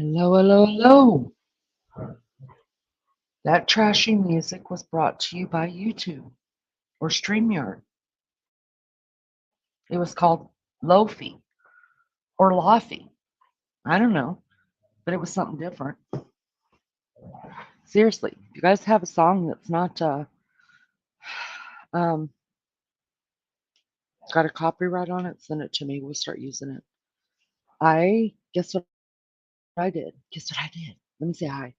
Hello, hello, hello. That trashy music was brought to you by YouTube or StreamYard. It was called Lofi or Lofi. I don't know, but it was something different. Seriously, if you guys have a song that's not um, Got a copyright on it? Send it to me. We'll start using it. I guess what I did. Guess what I did. Let me say hi.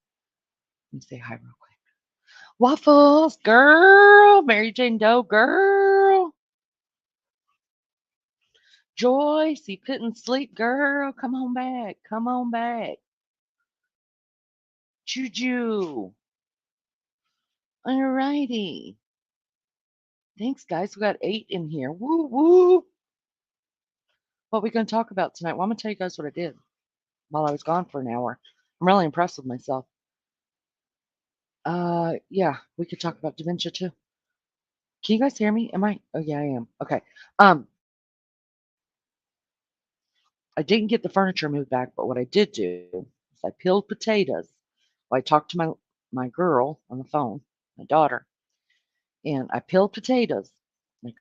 Let me say hi real quick. Waffles, girl. Mary Jane Doe, girl. Joyce, you couldn't sleep, girl. Come on back. Come on back. Juju. Alrighty. Thanks, guys. We got 8 in here. Woo woo. What we gonna talk about tonight? Well, I'm gonna tell you guys what I did while I was gone for an hour. I'm really impressed with myself. Yeah, we could talk about dementia too. Can you guys hear me? Am I? Oh yeah, I am. Okay. Um, I didn't get the furniture moved back, but what I did do is I peeled potatoes. Well, I talked to my girl on the phone, my daughter, and I peeled potatoes. I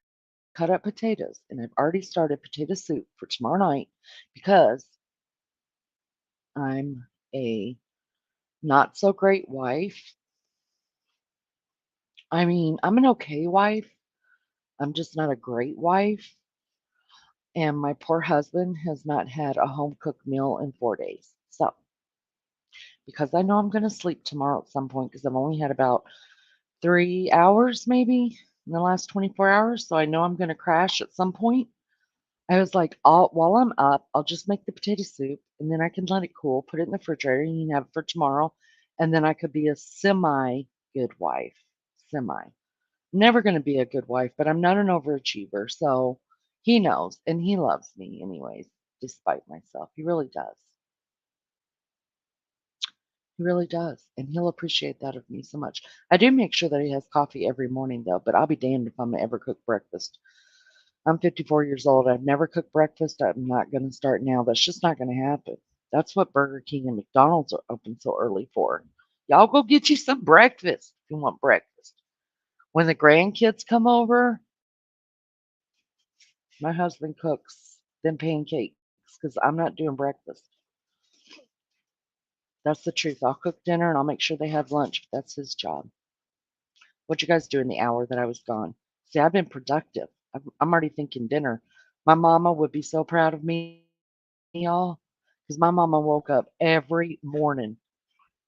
cut up potatoes, and I've already started potato soup for tomorrow night because I'm a not so great wife. I mean, I'm an okay wife. I'm just not a great wife. And my poor husband has not had a home cooked meal in 4 days. So, because I know I'm going to sleep tomorrow at some point, because I've only had about 3 hours maybe in the last 24 hours. So I know I'm going to crash at some point. I was like, while I'm up, I'll just make the potato soup and then I can let it cool, put it in the refrigerator, and you can have it for tomorrow. And then I could be a semi good wife. Semi. Never going to be a good wife, but I'm not an overachiever. So he knows and he loves me anyways, despite myself. He really does. He really does. And he'll appreciate that of me so much. I do make sure that he has coffee every morning, though, but I'll be damned if I'm ever cook breakfast. I'm 54 years old. I've never cooked breakfast. I'm not going to start now. That's just not going to happen. That's what Burger King and McDonald's are open so early for. Y'all go get you some breakfast if you want breakfast. When the grandkids come over, my husband cooks them pancakes because I'm not doing breakfast. That's the truth. I'll cook dinner and I'll make sure they have lunch. But that's his job. What you guys do in the hour that I was gone? See, I've been productive. I'm already thinking dinner. My mama would be so proud of me, y'all, because my mama woke up every morning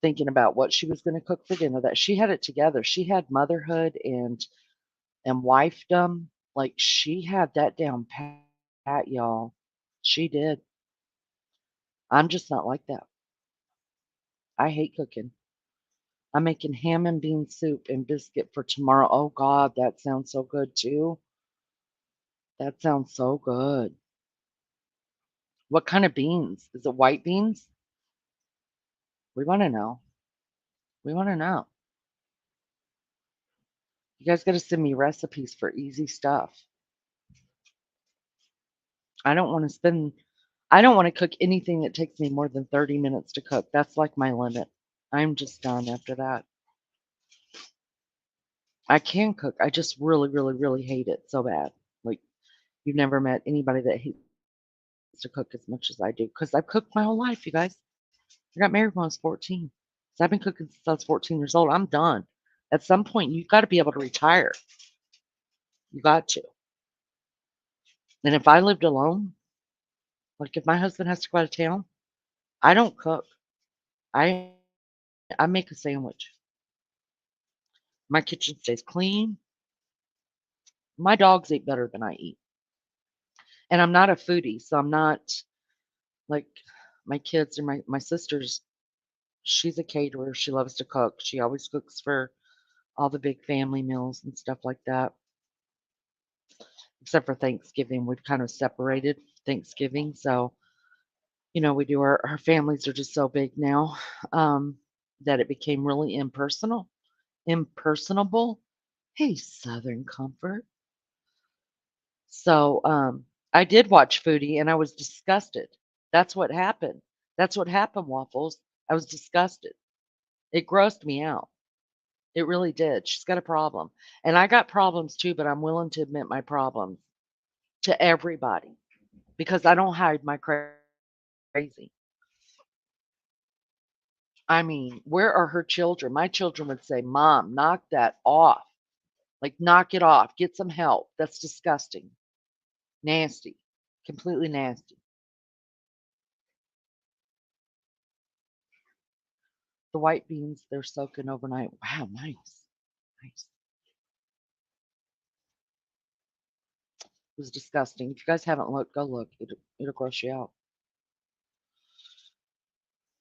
thinking about what she was going to cook for dinner. That she had it together. She had motherhood and wifedom. Like she had that down pat, y'all. She did. I'm just not like that. I hate cooking. I'm making ham and bean soup and biscuit for tomorrow. Oh God, that sounds so good too. That sounds so good. What kind of beans? Is it white beans? We want to know. We want to know. You guys got to send me recipes for easy stuff. I don't want to spend, I don't want to cook anything that takes me more than 30 minutes to cook. That's like my limit. I'm just done after that. I can cook. I just really, really, really hate it so bad. Like, you've never met anybody that hates to cook as much as I do because I've cooked my whole life, you guys. I got married when I was 14. So I've been cooking since I was 14 years old. I'm done. At some point, you've got to be able to retire. You got to. And if I lived alone, like if my husband has to go out of town, I don't cook. I I make a sandwich. My kitchen stays clean. My dogs eat better than I eat. And I'm not a foodie, so I'm not like my kids or my sister's. She's a caterer. She loves to cook. She always cooks for all the big family meals and stuff like that. Except for Thanksgiving, we've kind of separated Thanksgiving. So, we do our families are just so big now, that it became really impersonable. Hey, Southern Comfort. So, I did watch Foodie and I was disgusted. That's what happened. That's what happened, Waffles. I was disgusted. It grossed me out. It really did. She's got a problem. And I got problems too, but I'm willing to admit my problems to everybody because I don't hide my crazy. I mean, where are her children? My children would say, "Mom, knock that off. Like, knock it off. Get some help. That's disgusting." Nasty. Completely nasty. The white beans, they're soaking overnight. Wow, nice. Nice. It was disgusting. If you guys haven't looked, go look. It'll gross you out.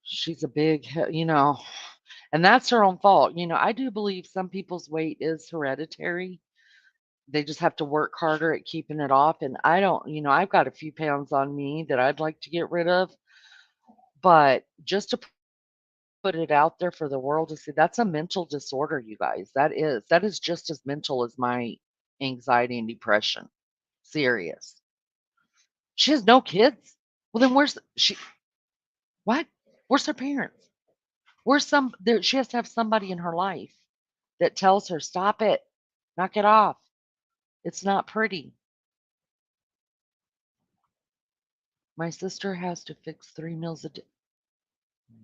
She's a big, and that's her own fault. I do believe some people's weight is hereditary. They just have to work harder at keeping it off. And I don't, I've got a few pounds on me that I'd like to get rid of, but just to put it out there for the world to see, that's a mental disorder, you guys. That is just as mental as my anxiety and depression. Serious. She has no kids. Well, then where's she? What? Where's her parents? Where's some? There, she has to have somebody in her life that tells her, "Stop it, knock it off. It's not pretty." My sister has to fix 3 meals a day.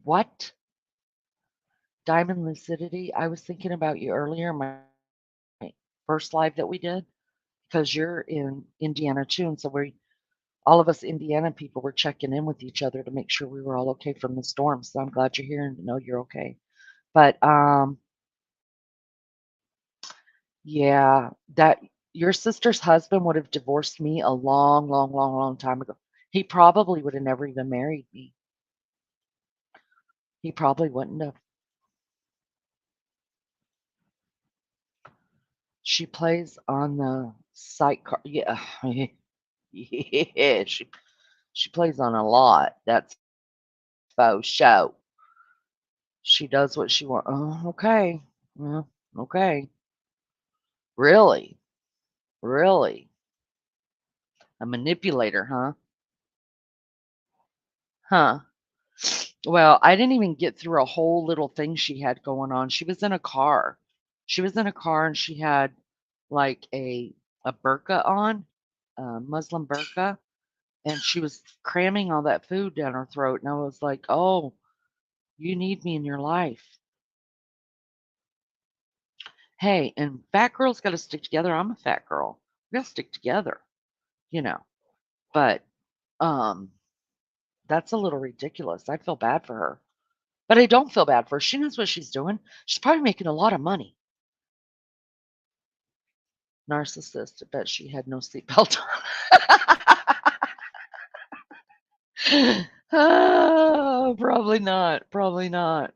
What? Diamond lucidity. I was thinking about you earlier, my first live that we did, because you're in Indiana too, and so we all of us Indiana people were checking in with each other to make sure we were all okay from the storm. So I'm glad you're here and to know you're okay. But yeah, that your sister's husband would have divorced me a long, long, long, long time ago. He probably would have never even married me. He probably wouldn't have. She plays on the sidecar. Yeah, yeah. She plays on a lot. That's faux show. She does what she wants. Oh, okay. Well, okay. Really? Really? A manipulator, huh? Huh. Well, I didn't even get through a whole little thing she had going on. She was in a car. She was in a car and she had like a burqa on, a Muslim burqa, and she was cramming all that food down her throat. And I was like, "Oh, you need me in your life." Hey, and fat girls got to stick together. I'm a fat girl. We got to stick together, you know. But um, that's a little ridiculous. I feel bad for her, but I don't feel bad for her. She knows what she's doing. She's probably making a lot of money. Narcissist. I bet she had no seatbelt on. Oh, probably not. Probably not.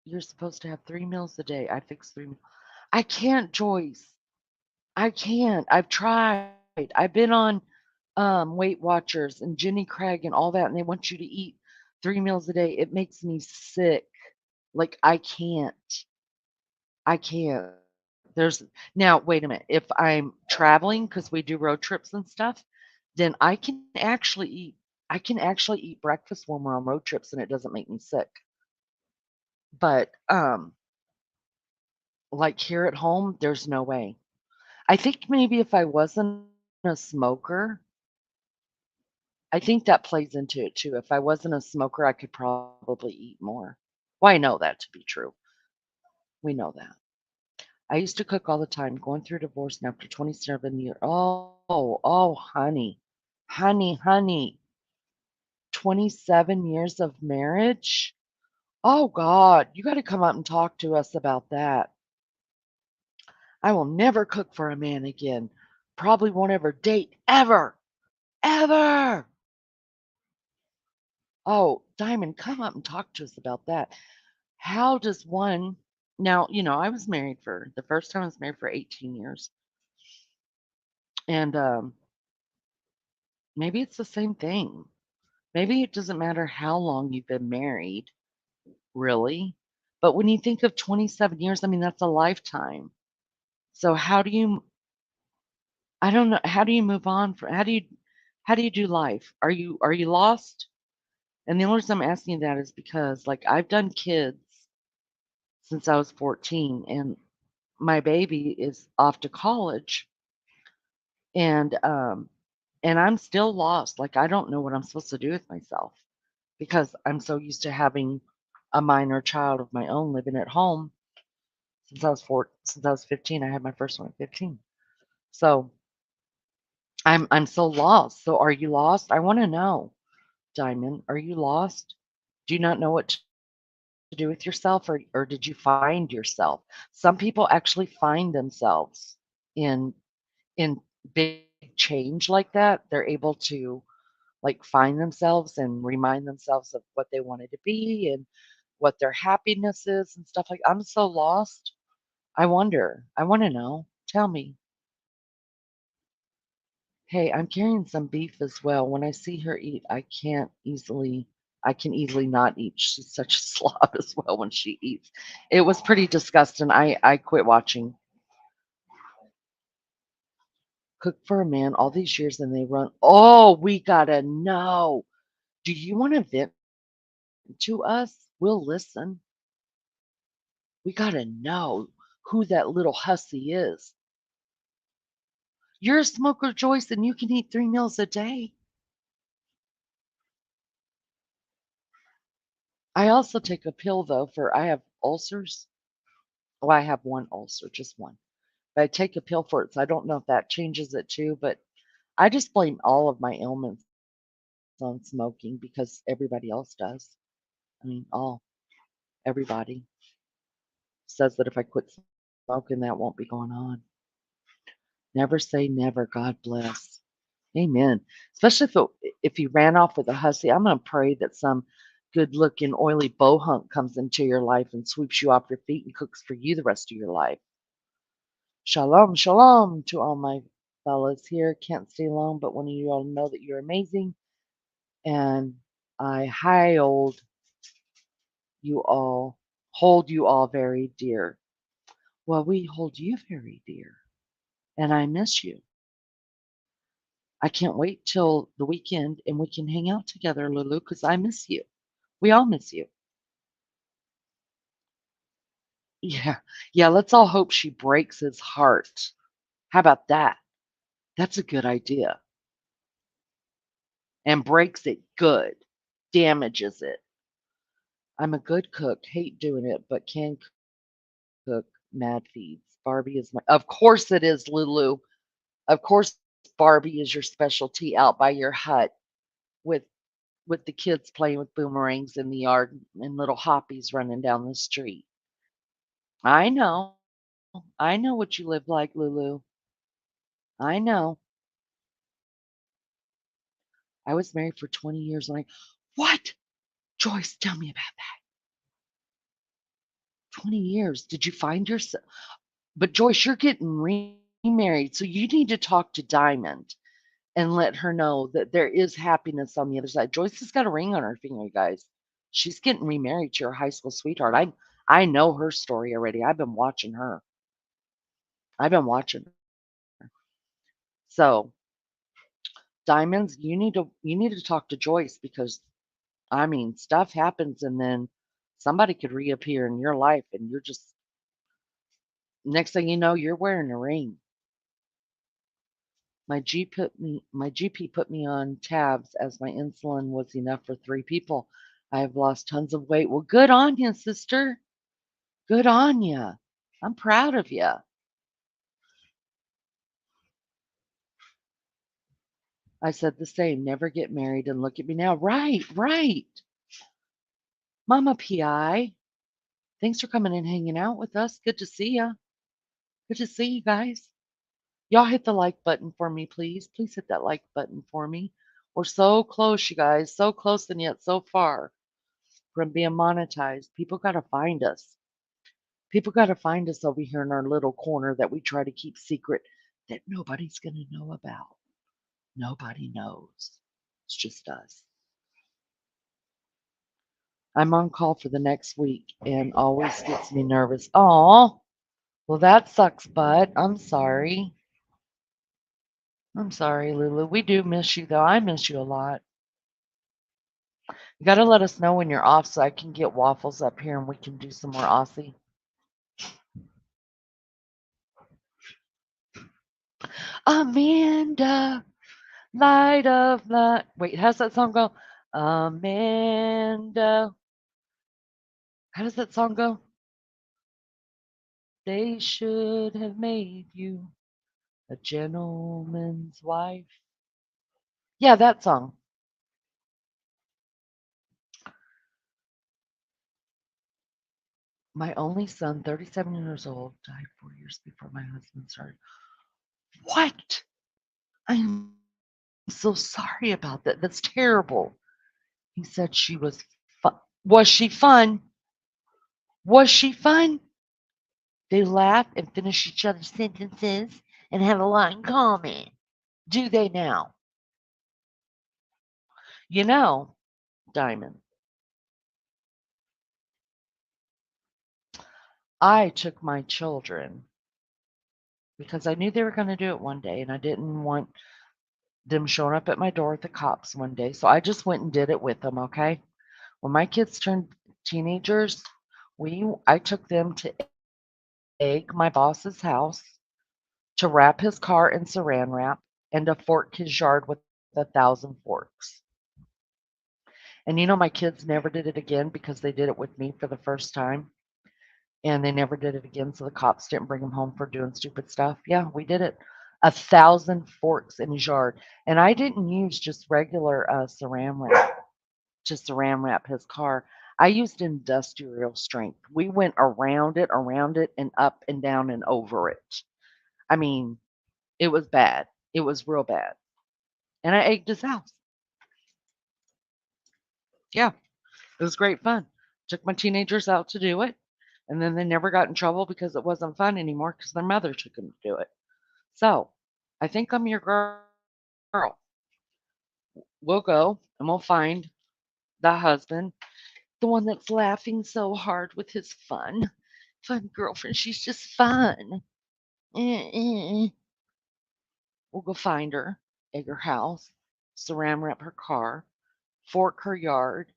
You're supposed to have 3 meals a day. I fix 3 meals. I can't, Joyce. I can't. I've tried. I've been on Weight Watchers and Jenny Craig and all that, and they want you to eat 3 meals a day. It makes me sick. Like I can't. I can't. There's now, wait a minute. If I'm traveling because we do road trips and stuff, then I can actually eat breakfast when we're on road trips and it doesn't make me sick. But like here at home, there's no way. I think maybe if I wasn't a smoker, I think that plays into it too. If I wasn't a smoker, I could probably eat more. Well, I know that to be true. We know that. I used to cook all the time, going through divorce, and after 27 years, oh, honey, honey, 27 years of marriage? Oh, God, you got to come up and talk to us about that. I will never cook for a man again. Probably won't ever date ever, ever. Oh, Diamond, come up and talk to us about that. How does one now, I was married for the first time I was married for 18 years. And maybe it's the same thing. Maybe it doesn't matter how long you've been married, really. But when you think of 27 years, I mean, that's a lifetime. So I don't know, how do you move on from how do you do life? Are you lost? And the only reason I'm asking you that is because like I've done kids since I was 14 and my baby is off to college and I'm still lost. Like I don't know what I'm supposed to do with myself because I'm so used to having a minor child of my own living at home. since I was 15. I had my first one at 15. So I'm so lost. So are you lost? I want to know, Diamond. Are you lost? Do you not know what to do with yourself, or did you find yourself? Some people actually find themselves in in big change like that. They're able to like find themselves and remind themselves of what they wanted to be and what their happiness is and stuff like. I'm so lost. I wonder. I want to know. Tell me. Hey, I'm carrying some beef as well. When I see her eat, I can easily not eat. She's such a slob as well when she eats. It was pretty disgusting. I quit watching. Cook for a man all these years and they run. Oh, we gotta know. Do you want to vent to us? We'll listen. We gotta know who that little hussy is. You're a smoker, Joyce, and you can eat 3 meals a day. I also take a pill though for I have ulcers. Well, I have one ulcer, just one. But I take a pill for it, so I don't know if that changes it too. But I just blame all of my ailments on smoking because everybody else does. I mean, everybody says that if I quit smoking, that won't be going on. Never say never. God bless. Amen. Especially if he ran off with a hussy, I'm gonna pray that some good-looking, oily bohunk comes into your life and sweeps you off your feet and cooks for you the rest of your life. Shalom, shalom to all my fellas here. Can't stay long, but want you all to know that you're amazing, and I hold you all very dear. Well, we hold you very dear, and I miss you. I can't wait till the weekend and we can hang out together, Lulu, because I miss you. We all miss you. Yeah. Yeah, let's all hope she breaks his heart. How about that? That's a good idea. And breaks it good. Damages it. I'm a good cook. Hate doing it, but can cook mad feeds. Barbie is my. Of course it is, Lulu. Of course Barbie is your specialty out by your hut with the kids playing with boomerangs in the yard and little hoppies running down the street. I know. I know what you live like, Lulu. I know. I was married for 20 years and what? Joyce, tell me about that. 20 years. Did you find yourself? But Joyce, you're getting remarried. So you need to talk to Diamond and let her know that there is happiness on the other side. Joyce has got a ring on her finger, you guys. She's getting remarried to her high school sweetheart. I know her story already. I've been watching her. I've been watching her. So Diamonds, you need to talk to Joyce because I mean stuff happens and then somebody could reappear in your life and you're just next thing you know, you're wearing a ring. My GP put me on tabs as my insulin was enough for 3 people. I have lost tons of weight. Well, good on you, sister. Good on you. I'm proud of you. I said the same. Never get married and look at me now. Right, right. Mama PI, thanks for coming and hanging out with us. Good to see you. Good to see you guys. Y'all hit the like button for me, please. Please hit that like button for me. We're so close, you guys. So close and yet so far from being monetized. People got to find us. People got to find us over here in our little corner that we try to keep secret that nobody's going to know about. Nobody knows. It's just us. I'm on call for the next week and always gets me nervous. Oh, well, that sucks, bud. I'm sorry. I'm sorry, Lulu. We do miss you, though. I miss you a lot. You got to let us know when you're off so I can get waffles up here and we can do some more Aussie. Amanda, light of light. Wait, how's that song go? Amanda. How does that song go? They should have made you a gentleman's wife. Yeah, that song. My only son, 37 years old, died 4 years before my husband started. What? I am so sorry about that. That's terrible. He said she was fun. Was she fun? Was she fun? They laugh and finish each other's sentences and have a lot in common. Do they now? You know, Diamond, I took my children because I knew they were going to do it one day and I didn't want them showing up at my door with the cops one day. So I just went and did it with them, okay? When my kids turned teenagers, I took them to egg my boss's house, to wrap his car in saran wrap, and to fork his yard with 1,000 forks. And you know, my kids never did it again because they did it with me for the first time. And they never did it again. So the cops didn't bring him home for doing stupid stuff. Yeah, we did it. 1,000 forks in his yard. And I didn't use just regular saran wrap to saran wrap his car. I used industrial strength. We went around it, and up and down and over it. I mean, it was bad. It was real bad. And I egged his house. Yeah, it was great fun. Took my teenagers out to do it. And then they never got in trouble because it wasn't fun anymore because their mother took them to do it. So I think I'm your girl. We'll go and we'll find the husband, the one that's laughing so hard with his fun girlfriend. She's just fun. Eh. We'll go find her, egg her house, saran wrap her car, fork her yard.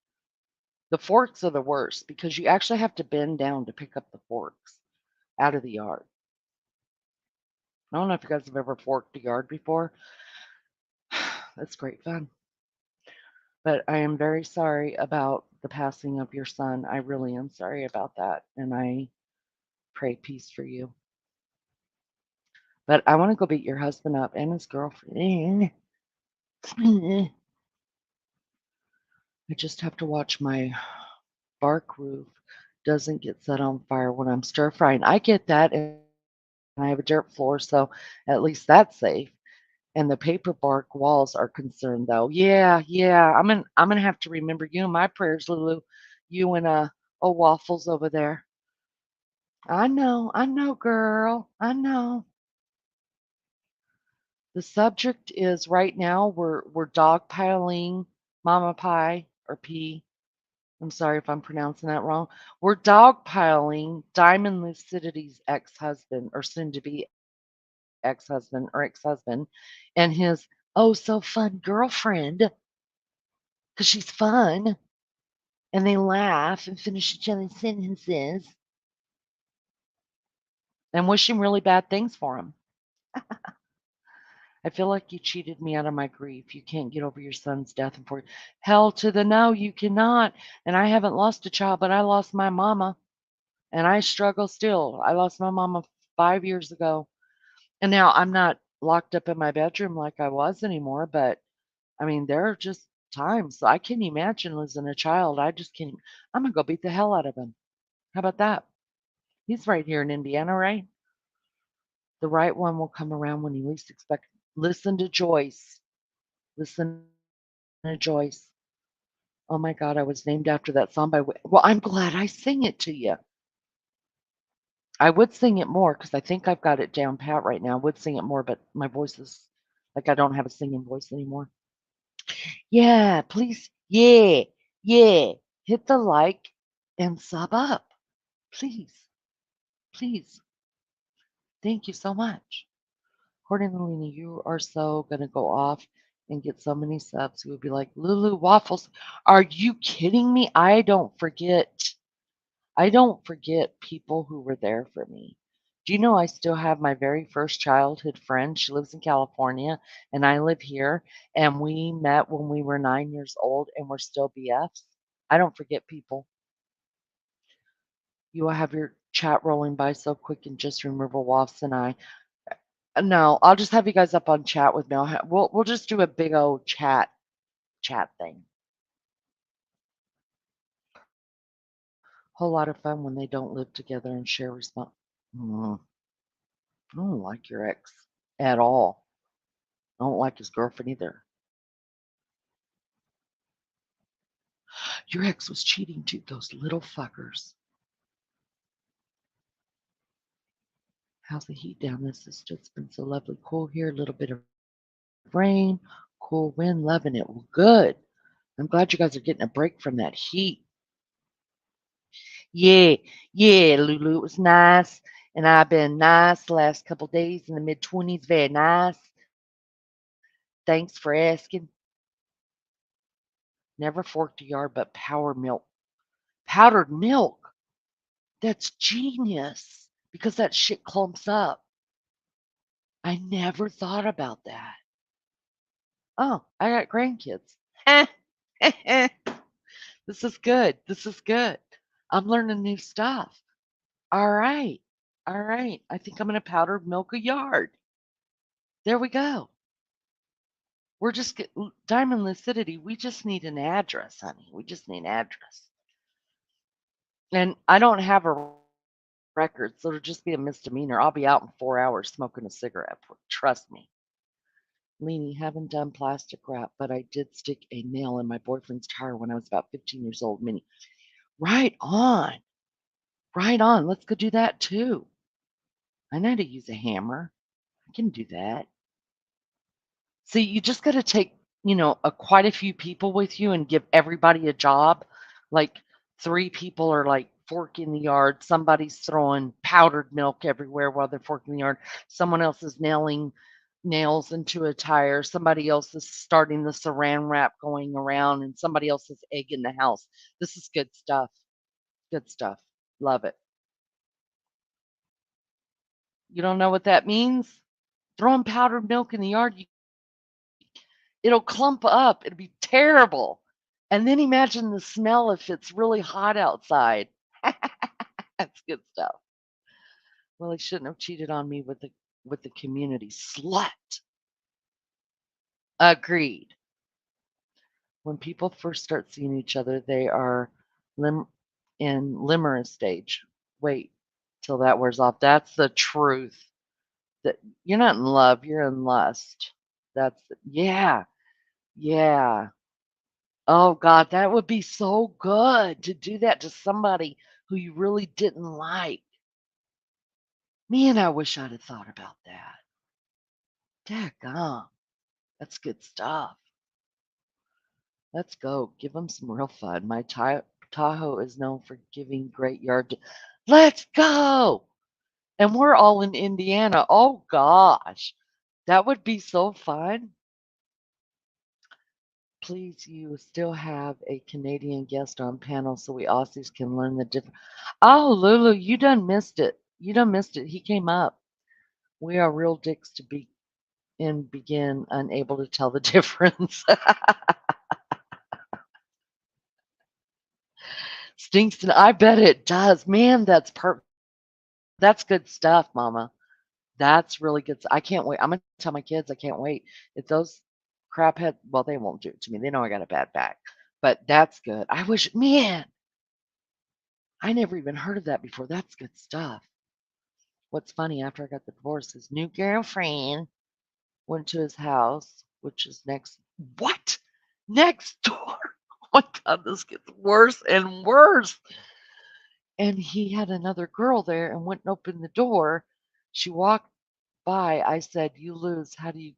The forks are the worst because you actually have to bend down to pick up the forks out of the yard. I don't know if you guys have ever forked a yard before. That's great fun. But I am very sorry about the passing of your son. I really am sorry about that. And I pray peace for you. But I want to go beat your husband up and his girlfriend. I just have to watch my bark roof doesn't get set on fire when I'm stir frying. I get that, and I have a dirt floor, so at least that's safe. And the paper bark walls are concerned, though. Yeah. I'm gonna have to remember you in my prayers, Lulu. You and oh waffles over there. I know, girl. I know. The subject is right now we're dogpiling Mama Pie or P. I'm sorry if I'm pronouncing that wrong. We're dogpiling Diamond Lucidity's ex-husband or soon to be ex-husband and his oh so fun girlfriend because she's fun and they laugh and finish each other's sentences and wishing really bad things for him. I feel like you cheated me out of my grief. You can't get over your son's death and for hell to the no, you cannot. And I haven't lost a child, but I lost my mama and I struggle still. I lost my mama 5 years ago. And now I'm not locked up in my bedroom like I was anymore, but I mean, there are just times I can't imagine losing a child. I just can't. I'm gonna go beat the hell out of him. How about that? He's right here in Indiana, right? The right one will come around when you least expect. Listen to Joyce. Listen to Joyce. Oh my God, I was named after that song by. Well, I'm glad I sing it to you. I would sing it more because I think I've got it down pat right now. I would sing it more, but my voice is like I don't have a singing voice anymore. Yeah, please. Yeah. Hit the like and sub up. Please. Please. Thank you so much. Cornelina, you are so going to go off and get so many subs. You would be like, Lulu Waffles, are you kidding me? I don't forget. I don't forget people who were there for me. Do you know I still have my very first childhood friend? She lives in California and I live here. And we met when we were 9 years old and we're still BFs. I don't forget people. You will have your Chat rolling by so quick and just remember Wafs and I. No, I'll just have you guys up on chat with me. We'll just do a big old chat thing. Whole lot of fun when they don't live together and share response. Mm, I don't like your ex at all. I don't like his girlfriend either. Your ex was cheating too, those little fuckers. How's the heat down? This has just been so lovely. Cool here, a little bit of rain, cool wind, loving it. Well, good. I'm glad you guys are getting a break from that heat. Yeah, yeah, Lulu, it was nice. And I've been nice the last couple days in the mid 20s. Very nice. Thanks for asking. Never forked a yard, but powdered milk. That's genius because that shit clumps up. I never thought about that. Oh, I got grandkids. This is good. This is good. I'm learning new stuff. All right. All right. I think I'm going to powdered milk a yard. There we go. We're just Diamond Lucidity. We just need an address, honey. We just need an address. And I don't have a record, so it'll just be a misdemeanor. I'll be out in 4 hours smoking a cigarette. Trust me. Leanie, haven't done plastic wrap, but I did stick a nail in my boyfriend's tire when I was about 15 years old. Minnie, right on. Right on. Let's go do that too. I know how to use a hammer. I can do that. See, you just got to take, quite a few people with you and give everybody a job. Like 3 people are like forking the yard. Somebody's throwing powdered milk everywhere while they're forking the yard. Someone else is nailing nails into a tire. Somebody else is starting the saran wrap going around, and somebody else is egging the house. This is good stuff. Good stuff. Love it. You don't know what that means? Throwing powdered milk in the yard, it'll clump up. It'll be terrible. And then imagine the smell if it's really hot outside. That's good stuff. Well, he shouldn't have cheated on me with the community. Slut. Agreed. When people first start seeing each other, they are lim- in limerence stage. Wait till that wears off. That's the truth. That you're not in love, you're in lust. Yeah, yeah. Oh God, that would be so good to do that to somebody who you really didn't like. Man, I wish I'd have thought about that. Daggone, that's good stuff. Let's go. Give them some real fun. My Tahoe is known for giving great yard. Let's go. And we're all in Indiana. Oh gosh, that would be so fun. Please, you still have a Canadian guest on panel so we Aussies can learn the difference. Oh, Lulu, you done missed it. You done missed it. He came up. We are real dicks to be and begin unable to tell the difference. Stinks, I bet it does. Man, that's good stuff, Mama. That's really good. I can't wait. I'm gonna tell my kids I can't wait. If those craphead, well, they won't do it to me. They know I got a bad back, but that's good. I wish, man, I never even heard of that before. That's good stuff. What's funny, after I got the divorce, his new girlfriend went to his house, which is what? Next door. Oh my God, this gets worse and worse. And he had another girl there and went and opened the door. She walked by. I said, "You lose. How do you?"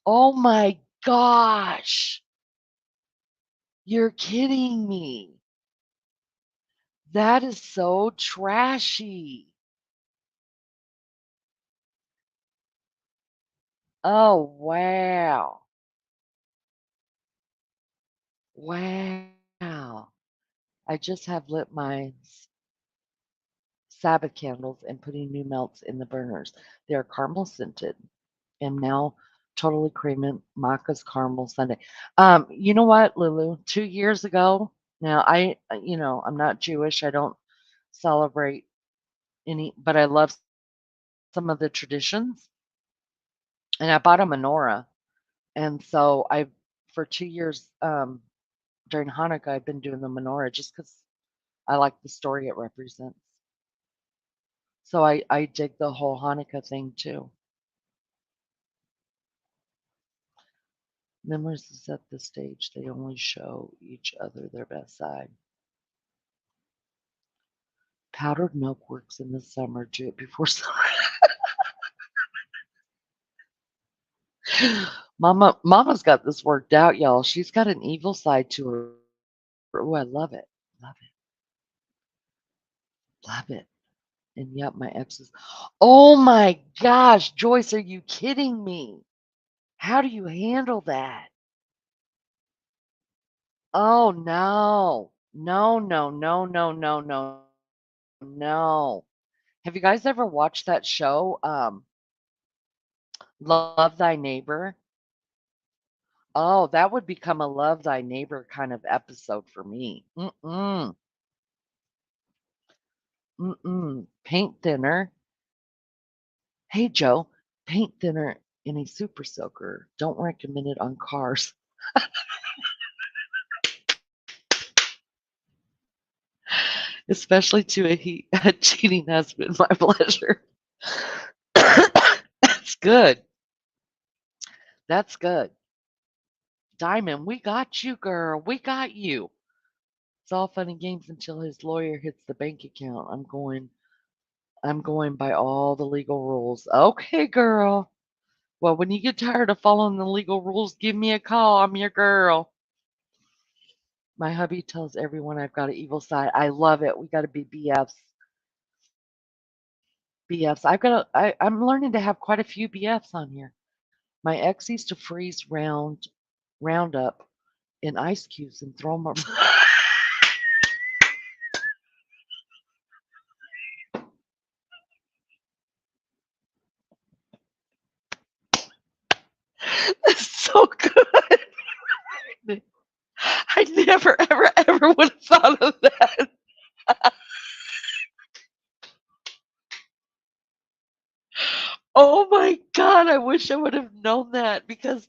Oh my gosh. You're kidding me. That is so trashy. Oh, wow. Wow. I just have lit my Sabbath candles and putting new melts in the burners. They are caramel scented. Am now totally craving Macca's caramel sundae. You know what, Lulu? 2 years ago, now I'm not Jewish. I don't celebrate but I love some of the traditions. And I bought a menorah. And so for 2 years, during Hanukkah, I've been doing the menorah just because I like the story it represents. So I dig the whole Hanukkah thing too. Memories is at the stage. They only show each other their best side. Powdered milk works in the summer. Do it before summer. Mama's got this worked out, y'all. She's got an evil side to her. Oh, I love it. Love it. Love it. And yep, my ex is. Oh my gosh, Joyce, are you kidding me? How do you handle that? Oh no. No, no, no, no, no, no, no. Have you guys ever watched that show, Love Thy Neighbor? Oh, that would become a Love Thy Neighbor kind of episode for me. Mm-mm. Mm-mm. Paint thinner. Hey, Joe, paint thinner in a super soaker. Don't recommend it on cars, especially to a cheating husband. My pleasure. That's good. That's good. Diamond, we got you, girl. We got you. It's all fun and games until his lawyer hits the bank account. I'm going by all the legal rules. Okay, girl. Well, when you get tired of following the legal rules, give me a call. I'm your girl. My hubby tells everyone I've got an evil side. I love it. We got to be BFs. BFs. I'm learning to have quite a few BFs on here. My ex used to freeze Roundup in ice cubes and throw them. That's so good. I never, ever, ever would have thought of that. Oh my God, I wish I would have known that because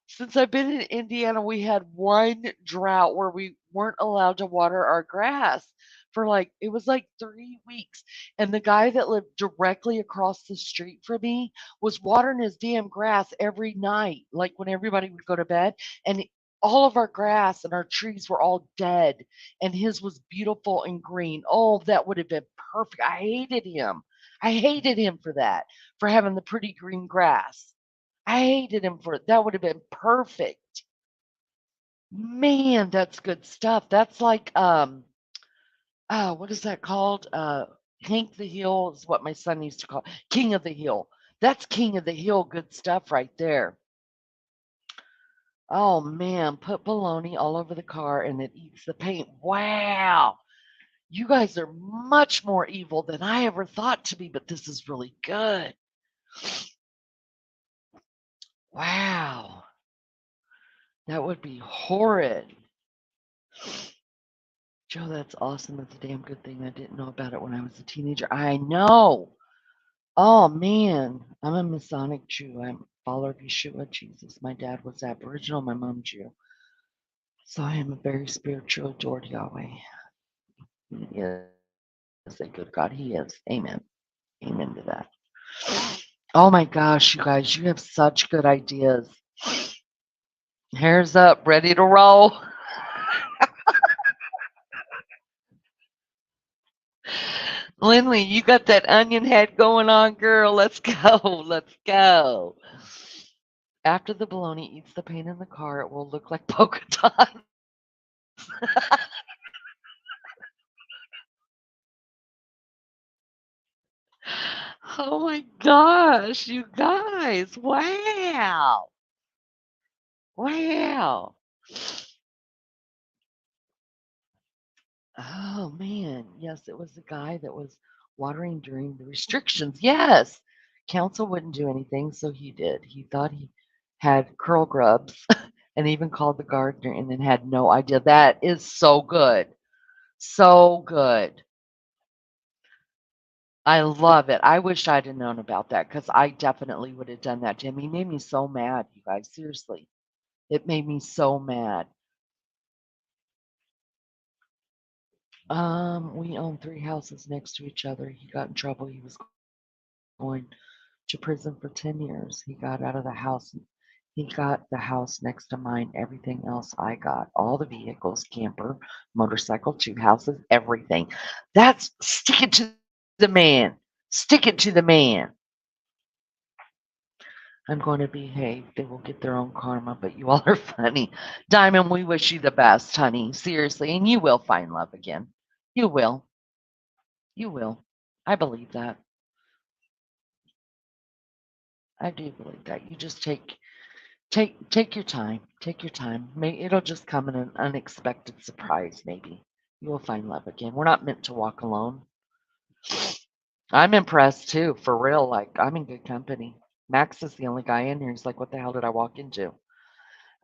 since I've been in Indiana, we had one drought where we weren't allowed to water our grass for it was like 3 weeks. And the guy that lived directly across the street from me was watering his damn grass every night, like when everybody would go to bed. And all of our grass and our trees were all dead, and his was beautiful and green. Oh, that would have been perfect. I hated him. I hated him for that, for having the pretty green grass. I hated him for it. That would have been perfect. Man, that's good stuff. That's like what is that called? Hank the Hill is what my son used to call King of the Hill. That's King of the Hill good stuff right there. Oh man, put bologna all over the car and it eats the paint. Wow. You guys are much more evil than I ever thought to be, but this is really good. Wow. That would be horrid. Joe, that's awesome. That's a damn good thing. I didn't know about it when I was a teenager. I know. Oh man, I'm a Masonic Jew. I'm a follower of Yeshua, Jesus. My dad was Aboriginal, my mom Jew. So I am a very spiritual, adored Yahweh. He is a good God. He is. Amen. Amen to that. Oh my gosh, you guys, you have such good ideas. Hairs up, ready to roll. Lindley, you got that onion head going on, girl. Let's go. Let's go. After the bologna eats the paint in the car, it will look like polka dots. Oh my gosh, you guys. Wow. Wow. Oh man. Yes, it was the guy that was watering during the restrictions. Yes. Council wouldn't do anything, so he did. He thought he had curl grubs and even called the gardener and then had no idea. That is so good. So good. I love it. I wish I'd have known about that because I definitely would have done that to him. He made me so mad, you guys. Seriously. It made me so mad. We own 3 houses next to each other. He got in trouble. He was going to prison for 10 years. He got out of the house. He got the house next to mine, everything else I got. All the vehicles, camper, motorcycle, 2 houses, everything. That's stick it to the man. Stick it to the man. I'm going to behave. They will get their own karma, but you all are funny. Diamond, we wish you the best, honey. Seriously. And you will find love again. You will. You will. I believe that. I do believe that. You just take your time. Take your time. It'll just come in an unexpected surprise, maybe. You will find love again. We're not meant to walk alone. I'm impressed too, for real. Like I'm in good company. Max is the only guy in here. He's like, what the hell did I walk into?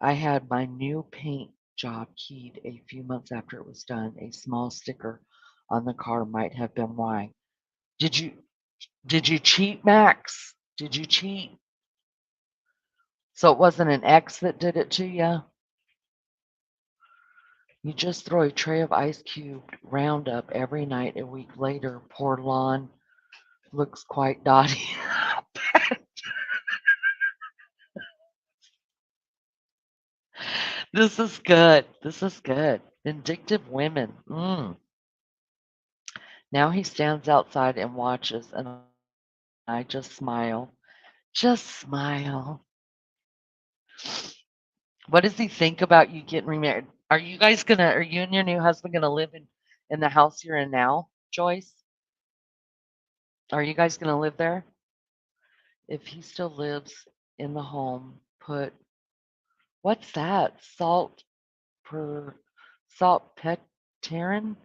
I had my new paint job keyed a few months after it was done. A small sticker on the car might have been why. Did you did you cheat, Max? Did you cheat? So it wasn't an ex that did it to you? You just throw a tray of ice cubed Roundup every night. A week later, poor lawn looks quite dotty. This is good. This is good. Vindictive women. Now he stands outside and watches, and I just smile. Just smile. What does he think about you getting remarried? Are you and your new husband gonna live in the house you're in now, Joyce? Are you guys gonna live there? If he still lives in the home, put what's that? Per saltpeterin?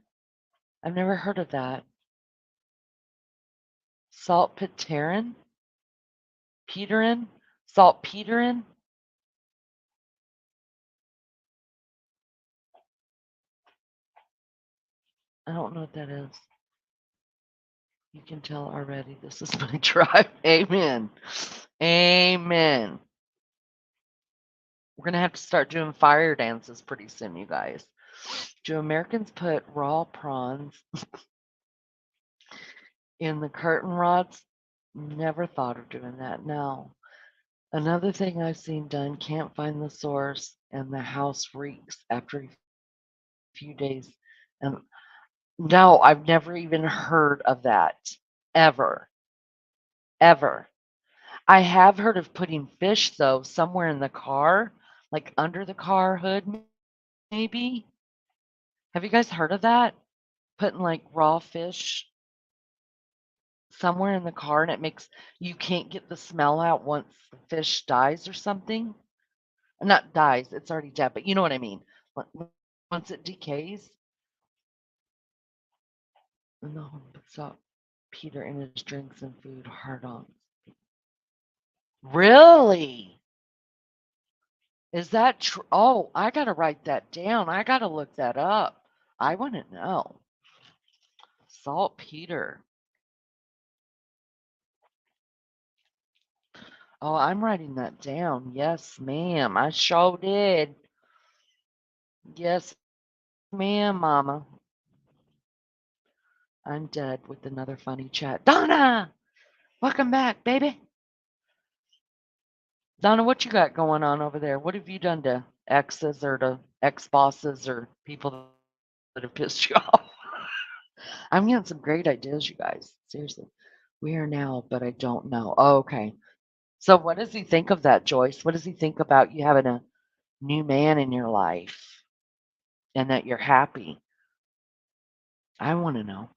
I've never heard of that. Saltpeterin? Peterin? Saltpeterin? I don't know what that is. You can tell already this is my tribe. Amen. Amen. We're gonna have to start doing fire dances pretty soon, you guys. Do Americans put raw prawns in the curtain rods? Never thought of doing that. No. Another thing I've seen done, can't find the source, and the house reeks after a few days. And no, I've never even heard of that. Ever. Ever. I have heard of putting fish, though, somewhere in the car, like under the car hood, maybe. Have you guys heard of that? Putting like raw fish somewhere in the car and it makes you can't get the smell out once the fish dies or something. Not dies, it's already dead, but you know what I mean. Once it decays, and the home puts up Peter in his drinks and food hard on. Really? Is that true? Oh, I gotta write that down. I gotta look that up. I want to know. Saltpeter. Oh, I'm writing that down. Yes, ma'am. I sure did. Yes, ma'am, mama. I'm dead with another funny chat. Donna, welcome back, baby. Donna, what you got going on over there? What have you done to exes or to ex bosses or people that have pissed you off? I'm getting some great ideas, you guys. Seriously. We are now, but I don't know. Oh, okay. So, what does he think of that, Joyce? What does he think about you having a new man in your life and that you're happy? I want to know.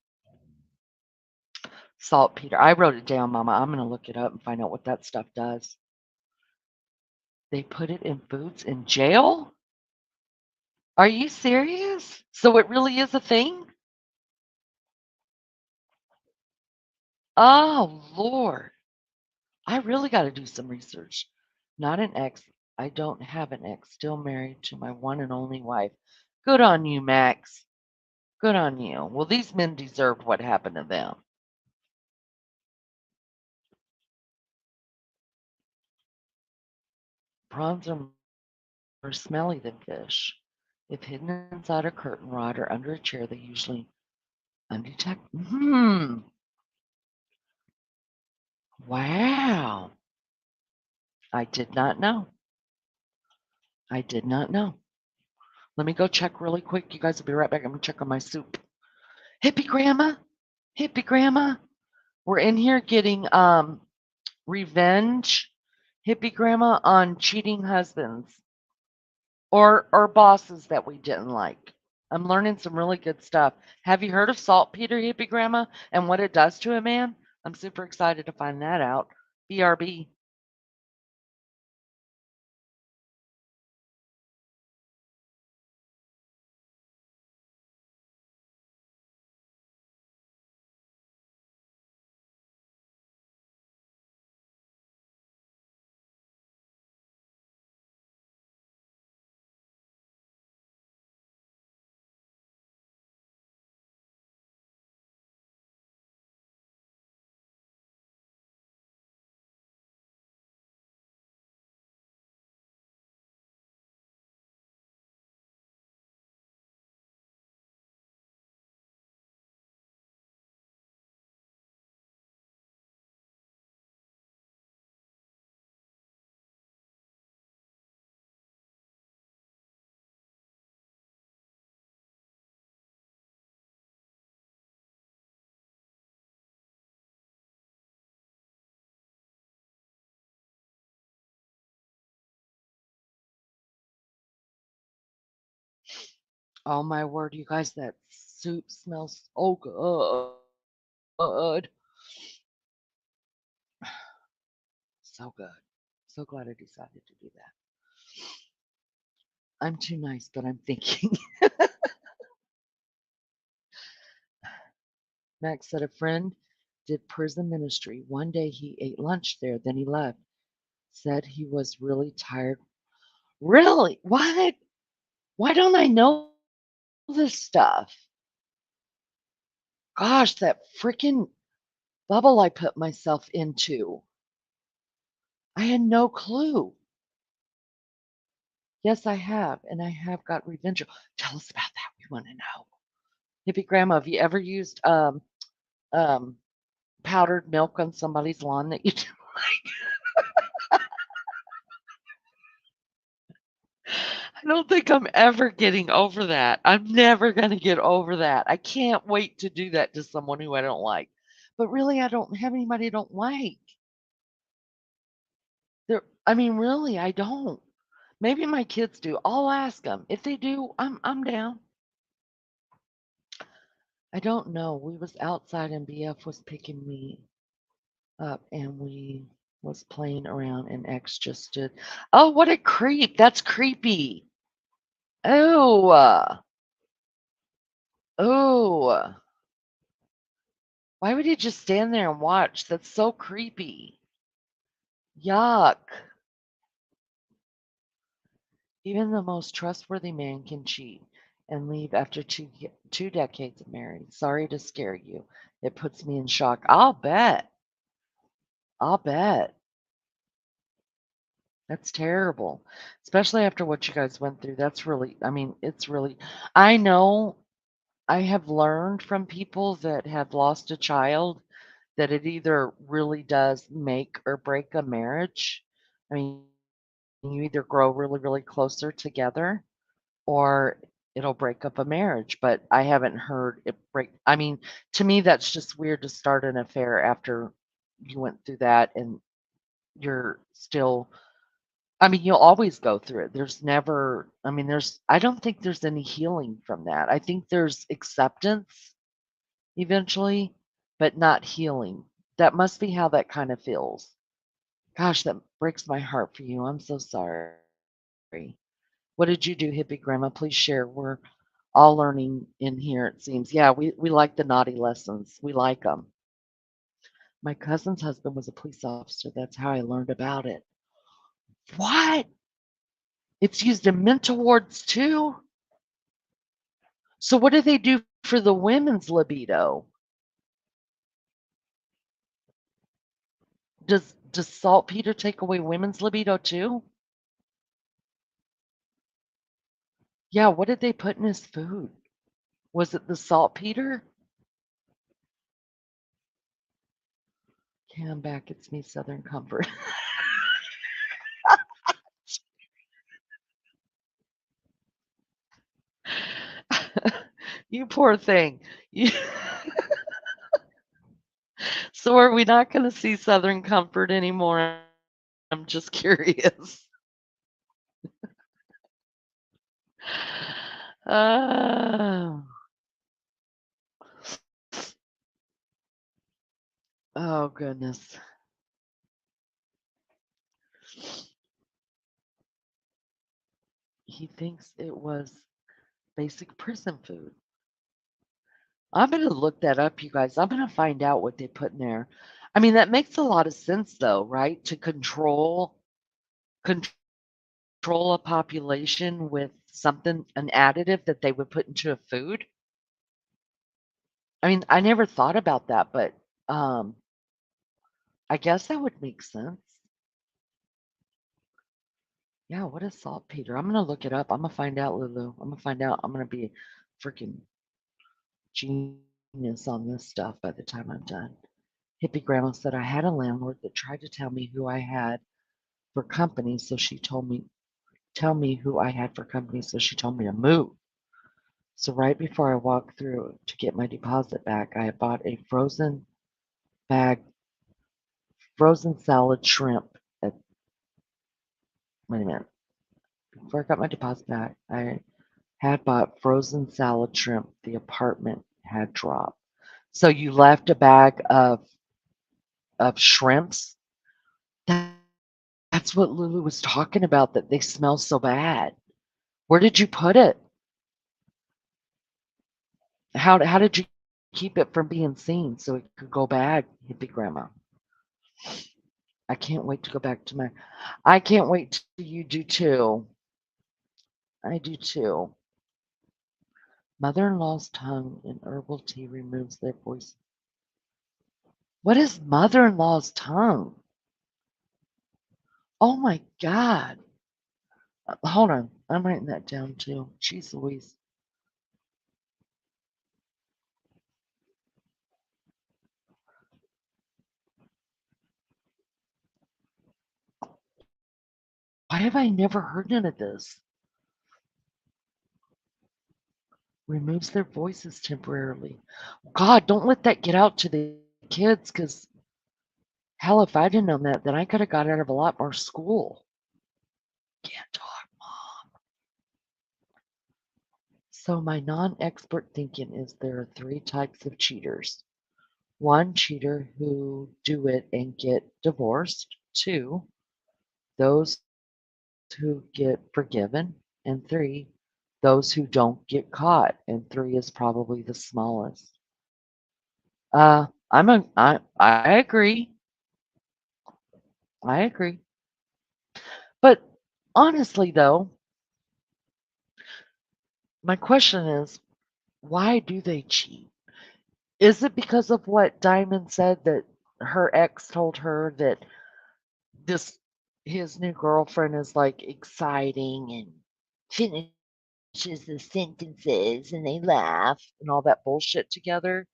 Saltpeter. I wrote it down, Mama. I'm going to look it up and find out what that stuff does. They put it in foods in jail? Are you serious? So it really is a thing? Oh, Lord. I really got to do some research. Not an ex. I don't have an ex. Still married to my one and only wife. Good on you, Max. Good on you. Well, these men deserved what happened to them. Prawns are more smelly than fish. If hidden inside a curtain rod or under a chair, they usually undetected. Wow. I did not know. I did not know. Let me go check really quick. You guys will be right back. I'm going to check on my soup. Hippie Grandma. Hippie Grandma. We're in here getting revenge, Hippie Grandma, on cheating husbands or bosses that we didn't like. I'm learning some really good stuff. Have you heard of saltpeter, Hippie Grandma, and what it does to a man? I'm super excited to find that out. BRB. Oh my word, you guys, that soup smells so good. So good. So glad I decided to do that. I'm too nice, but I'm thinking. Max said a friend did prison ministry. One day he ate lunch there, then he left. Said he was really tired. Really? What? Why don't I know this stuff? Gosh, that freaking bubble I put myself into. I had no clue. Yes, I have, and I have got revenge. Tell us about that. We want to know. Hippie Grandma, have you ever used um, powdered milk on somebody's lawn that you do like? I don't think I'm ever getting over that. I'm never going to get over that. I can't wait to do that to someone who I don't like. But really, I don't have anybody I don't like. I mean, really, I don't. Maybe my kids do. I'll ask them. If they do, I'm down. I don't know. We was outside and BF was picking me up and we was playing around and X just stood. Oh, what a creep. That's creepy. Oh, oh. Why would he just stand there and watch? That's so creepy. Yuck. Even the most trustworthy man can cheat and leave after two decades of marriage. Sorry to scare you. It puts me in shock. I'll bet. I'll bet. That's terrible. Especially after what you guys went through. That's really, I mean, it's really, I know I have learned from people that have lost a child that it either really does make or break a marriage. I mean, you either grow really, really closer together or it'll break up a marriage. But I haven't heard it break. I mean, to me, that's just weird to start an affair after you went through that and you're still, I mean, you'll always go through it. There's never, I mean, I don't think there's any healing from that. I think there's acceptance eventually, but not healing. That must be how that kind of feels. Gosh, that breaks my heart for you. I'm so sorry. What did you do, hippie grandma? Please share. We're all learning in here, it seems. Yeah, we like the naughty lessons. We like them. My cousin's husband was a police officer. That's how I learned about it. What? It's used in mental wards too? So what do they do for the women's libido? Does saltpeter take away women's libido too? Yeah, what did they put in his food? Was it the saltpeter? Yeah, I'm back. It's me, Southern Comfort. You poor thing. You, so are we not going to see Southern Comfort anymore? I'm just curious. Oh, oh goodness. He thinks it was basic prison food. I'm going to look that up, you guys. I'm going to find out what they put in there. I mean, that makes a lot of sense, though, right? To control a population with something, an additive that they would put into a food. I mean, I never thought about that, but um, I guess that would make sense. Yeah, what is saltpeter? I'm gonna look it up. I'm gonna find out, Lulu. I'm gonna find out. I'm gonna be a freaking genius on this stuff by the time I'm done. Hippie grandma said I had a landlord that tried to tell me who I had for company, so she told me tell me who I had for company, so she told me to move. So right before I walked through to get my deposit back, I had bought a bag, frozen salad shrimp at, wait a minute, before I got my deposit back, I had bought frozen salad shrimp the apartment had dropped. So you left a bag of shrimps? That, that's what Lulu was talking about, that they smell so bad. Where did you put it? How did you keep it from being seen so it could go bad, hippie grandma? I can't wait to go back to my I can't wait till you do too. I do too. Mother-in-law's tongue in herbal tea removes their voice. What is mother-in-law's tongue? Oh my God. Hold on. I'm writing that down too. Jeez Louise. Why have I never heard none of this? Removes their voices temporarily. God, don't let that get out to the kids, because hell, if I didn't know that, then I could have got out of a lot more school. Can't talk, Mom. So my non-expert thinking is there are three types of cheaters. One, cheater who do it and get divorced. Two, those who get forgiven. And three, those who don't get caught. And three is probably the smallest. I agree. I agree. But honestly, though, my question is, why do they cheat? Is it because of what Diamond said, that her ex told her that this his new girlfriend is like exciting and finishes the sentences and they laugh and all that bullshit together?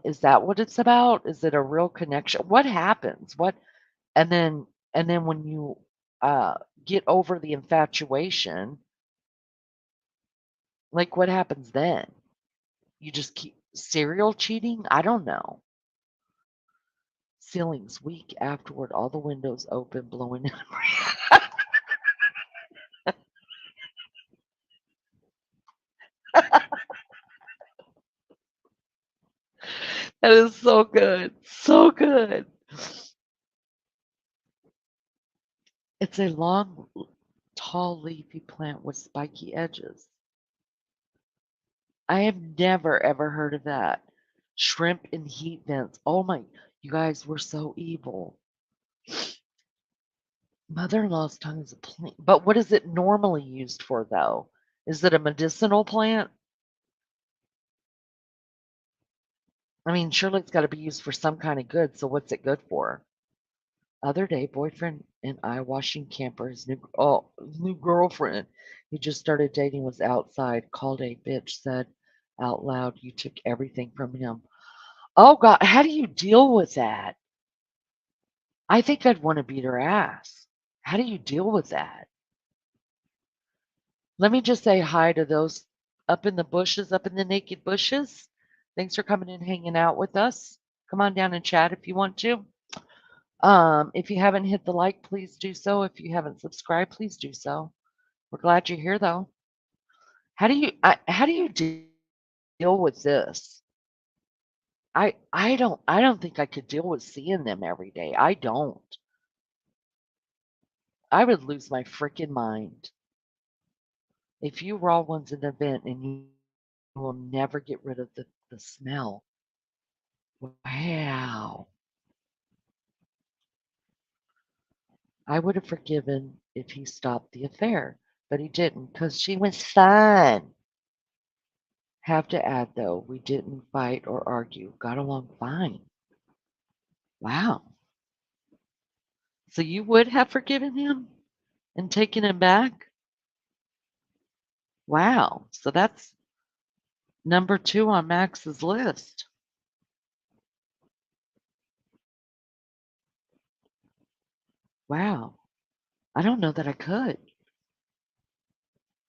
Is that what it's about? Is it a real connection? What happens? And then when you uh get over the infatuation, like what happens then? You just keep serial cheating? I don't know. Ceilings weak afterward, all the windows open, blowing in. That is so good. So good. It's a long, tall, leafy plant with spiky edges. I have never ever heard of that. Shrimp in heat vents. Oh my, you guys were so evil. Mother-in-law's tongue is a plant. But what is it normally used for, though? Is it a medicinal plant? I mean, surely it's got to be used for some kind of good. So what's it good for? Other day, boyfriend and I washing camper. His new girlfriend, he just started dating, was outside. Called a bitch. Said out loud, "You took everything from him." Oh God, how do you deal with that? I think I'd want to beat her ass. How do you deal with that? Let me just say hi to those up in the bushes, up in the naked bushes. Thanks for coming and hanging out with us. Come on down and chat if you want to. If you haven't hit the like, please do so. If you haven't subscribed, please do so. We're glad you're here, though. How do you deal with this? I don't think I could deal with seeing them every day. I don't. I would lose my freaking mind. If you raw one's an event and you will never get rid of the smell. Wow. I would have forgiven if he stopped the affair, but he didn't because she was fun. Have to add, though, we didn't fight or argue. Got along fine. Wow. So you would have forgiven him and taken him back? Wow. So that's number 2 on Max's list. Wow. I don't know that I could.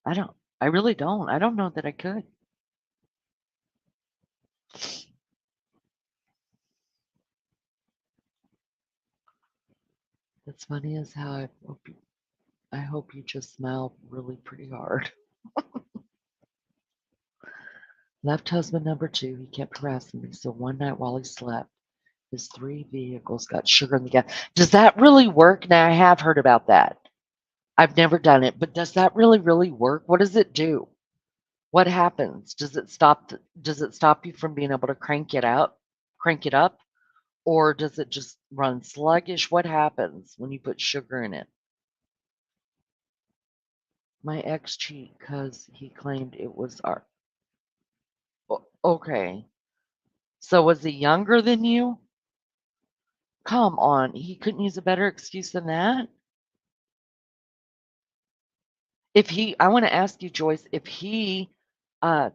I don't. I really don't. I don't know that I could. That's funny as how I hope you just smile really pretty hard. Left husband number 2, he kept harassing me. So one night while he slept, his 3 vehicles got sugar in the gas. Does that really work? Now, I have heard about that. I've never done it, but does that really work? What does it do? What happens? Does it stop you from being able to crank it up, or does it just run sluggish? What happens when you put sugar in it? My ex cheat because he claimed it was our. Okay. So was he younger than you? Come on, he couldn't use a better excuse than that? I wanna ask you, Joyce, if he,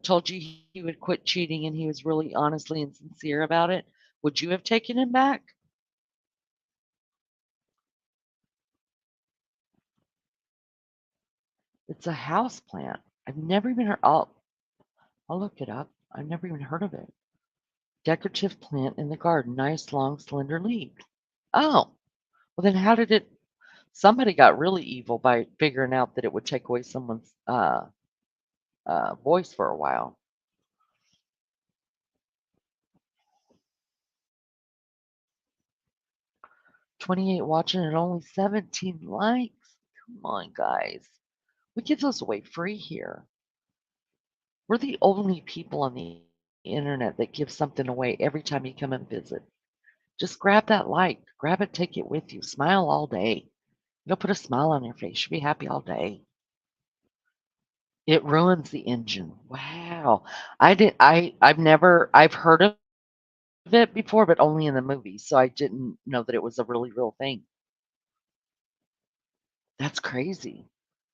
told you he would quit cheating and he was really honestly and sincere about it, would you have taken him back? It's a house plant. I've never even heard. I'll look it up. I've never even heard of it. Decorative plant in the garden. Nice, long, slender leaf. Oh, well then how did it somebody got really evil by figuring out that it would take away someone's, voice for a while. 28 watching and only 17 likes. Come on, guys. We give those away free here. We're the only people on the internet that give something away every time you come and visit. Just grab that like, grab it, take it with you. Smile all day. You'll put a smile on your face. You'll be happy all day. It ruins the engine. Wow. I've heard of it before, but only in the movies. So I didn't know that it was a really real thing. That's crazy.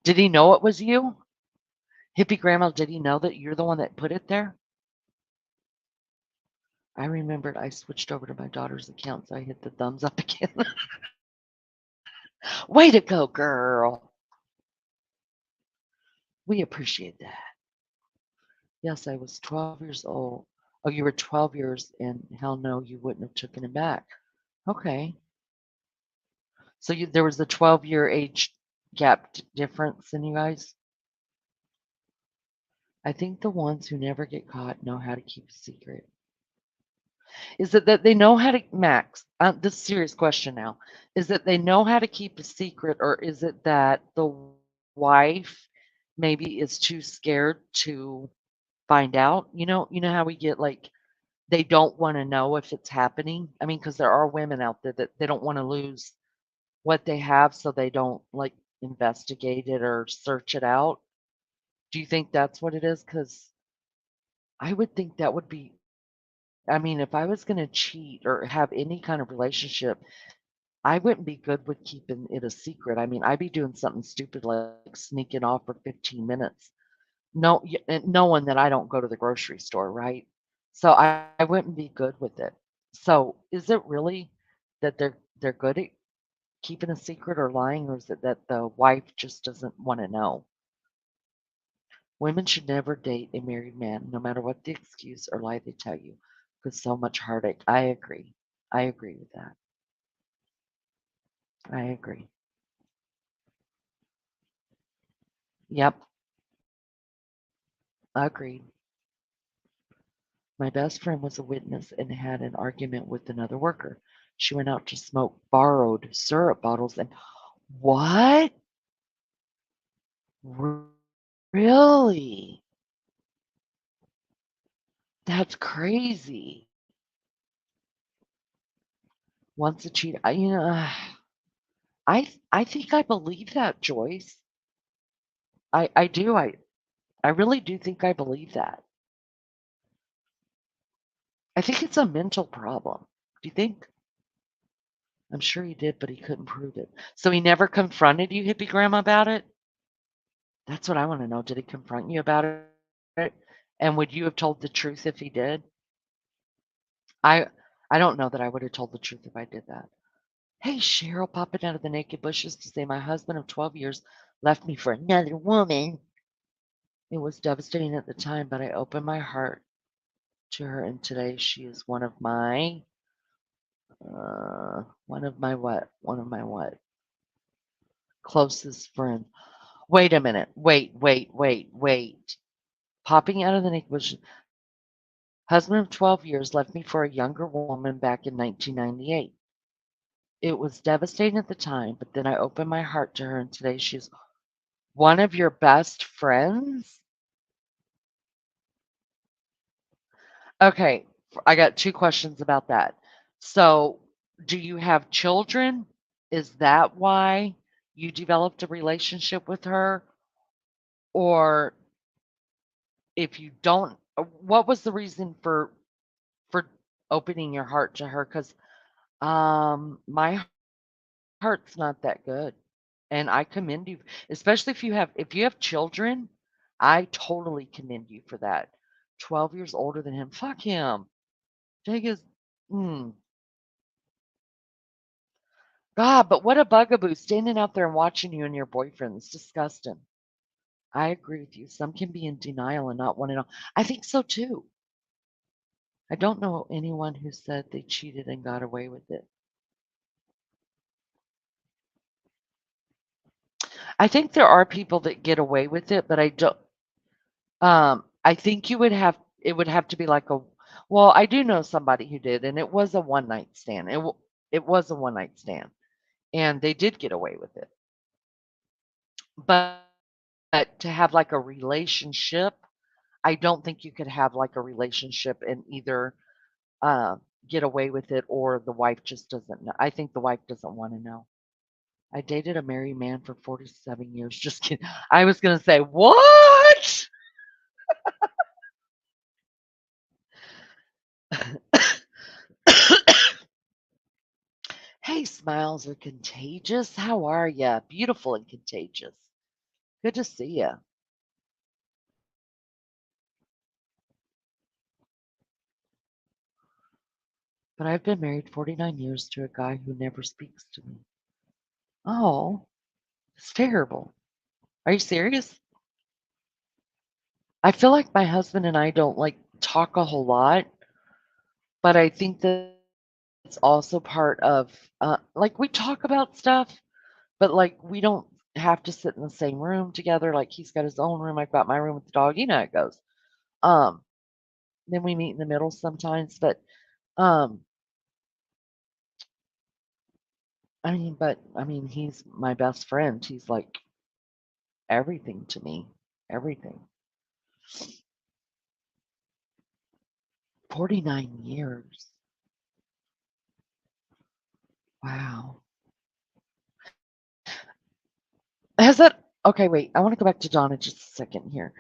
Did he know it was you? Hippie grandma, did he know that you're the one that put it there? I remembered I switched over to my daughter's account, so I hit the thumbs up again. Way to go, girl. We appreciate that. Yes, I was 12 years old. Oh, you were 12 years, and hell no, you wouldn't have taken him back. Okay. So there was a 12-year age gap difference in you guys? I think the ones who never get caught know how to keep a secret. Is it that they know how to, Max? This is a serious question now. Is it they know how to keep a secret, or is it that the wife maybe is too scared to find out? You know how we get like they don't want to know if it's happening. I mean, because there are women out there that they don't want to lose what they have, so they don't like investigate it or search it out. Do you think that's what it is? Because I would think that would be. I mean, if I was going to cheat or have any kind of relationship, I wouldn't be good with keeping it a secret. I mean, I'd be doing something stupid like sneaking off for 15 minutes. No, and knowing that I don't go to the grocery store, right? So I wouldn't be good with it. So is it really that they're good at keeping a secret or lying, or is it that the wife just doesn't want to know? Women should never date a married man, no matter what the excuse or lie they tell you, because so much heartache. I agree. I agree with that. I agree. Yep, agreed. My best friend was a witness and had an argument with another worker. She went out to smoke borrowed syrup bottles and what? R- Really? That's crazy. Once a cheat, I think I believe that, Joyce. I do. I really do think I believe that. I think it's a mental problem. Do you think? I'm sure he did, but he couldn't prove it. So he never confronted you, hippie grandma, about it? That's what I want to know. Did he confront you about it? And would you have told the truth if he did? I I don't know that I would have told the truth if I did that. Hey, Cheryl popping out of the naked bushes to say my husband of 12 years left me for another woman. It was devastating at the time, but I opened my heart to her, and today she is one of my what? One of my what? Closest friends. Wait a minute. Wait. Popping out of the naked bushes. Husband of 12 years left me for a younger woman back in 1998. It was devastating at the time, but then I opened my heart to her, and today she's one of your best friends? Okay, I got 2 questions about that. So, do you have children? Is that why you developed a relationship with her? Or if you don't, what was the reason for opening your heart to her? 'Cause, my heart's not that good, and I commend you, especially if you have children, I totally commend you for that. 12 years older than him, fuck him. Take his mm. God, but what a bugaboo standing out there and watching you and your boyfriend. It's disgusting. I agree with you. Some can be in denial and not want to know. I think so too. I don't know anyone who said they cheated and got away with it. I think there are people that get away with it, but I don't. I think it would have to be like a. Well, I do know somebody who did, and it was a one night stand. It was a one night stand, and they did get away with it. But to have like a relationship, I don't think you could have like a relationship and either uh, get away with it or the wife just doesn't know. I think the wife doesn't want to know. I dated a married man for 47 years. Just kidding. I was going to say, what? Hey, smiles are contagious. How are ya? Beautiful and contagious. Good to see ya. But I've been married 49 years to a guy who never speaks to me. Oh, it's terrible. Are you serious? I feel like my husband and I don't like talk a whole lot, but I think that it's also part of like we talk about stuff, but like we don't have to sit in the same room together. Like he's got his own room, I've got my room with the dog. You know how it goes. Um, then we meet in the middle sometimes, but um, I mean, he's my best friend. He's like everything to me, everything. 49 years. Wow. Has that okay, wait, I want to go back to Donna just a second here.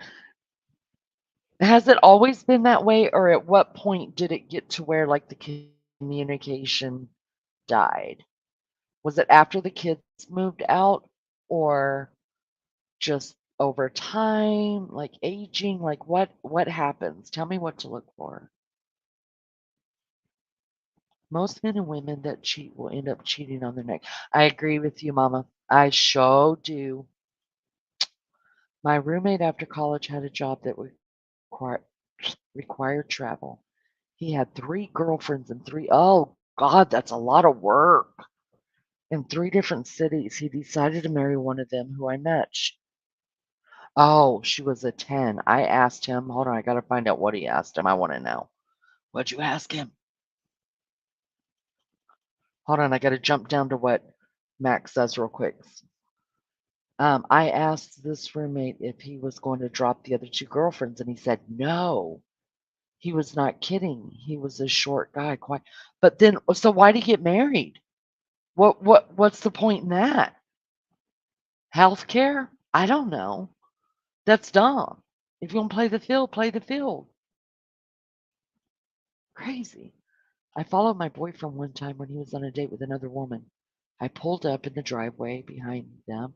Has it always been that way, or at what point did it get to where like the communication died? Was it after the kids moved out or just over time, like aging? Like what happens? Tell me what to look for. Most men and women that cheat will end up cheating on their next. I agree with you, Mama. I sure do. My roommate after college had a job that require, required travel. He had three girlfriends and three, oh God, that's a lot of work. In three different cities. He decided to marry one of them who I met. Oh, she was a 10. I asked him, hold on, I got to find out what he asked him. I want to know. What'd you ask him? Hold on, I got to jump down to what Max says real quick. I asked this roommate if he was going to drop the other two girlfriends, and he said no. He was not kidding. He was a short guy, quite. But then, so why did he get married? What's the point in that? Healthcare? I don't know. That's dumb. If you want to play the field, play the field. Crazy. I followed my boyfriend one time when he was on a date with another woman. I pulled up in the driveway behind them,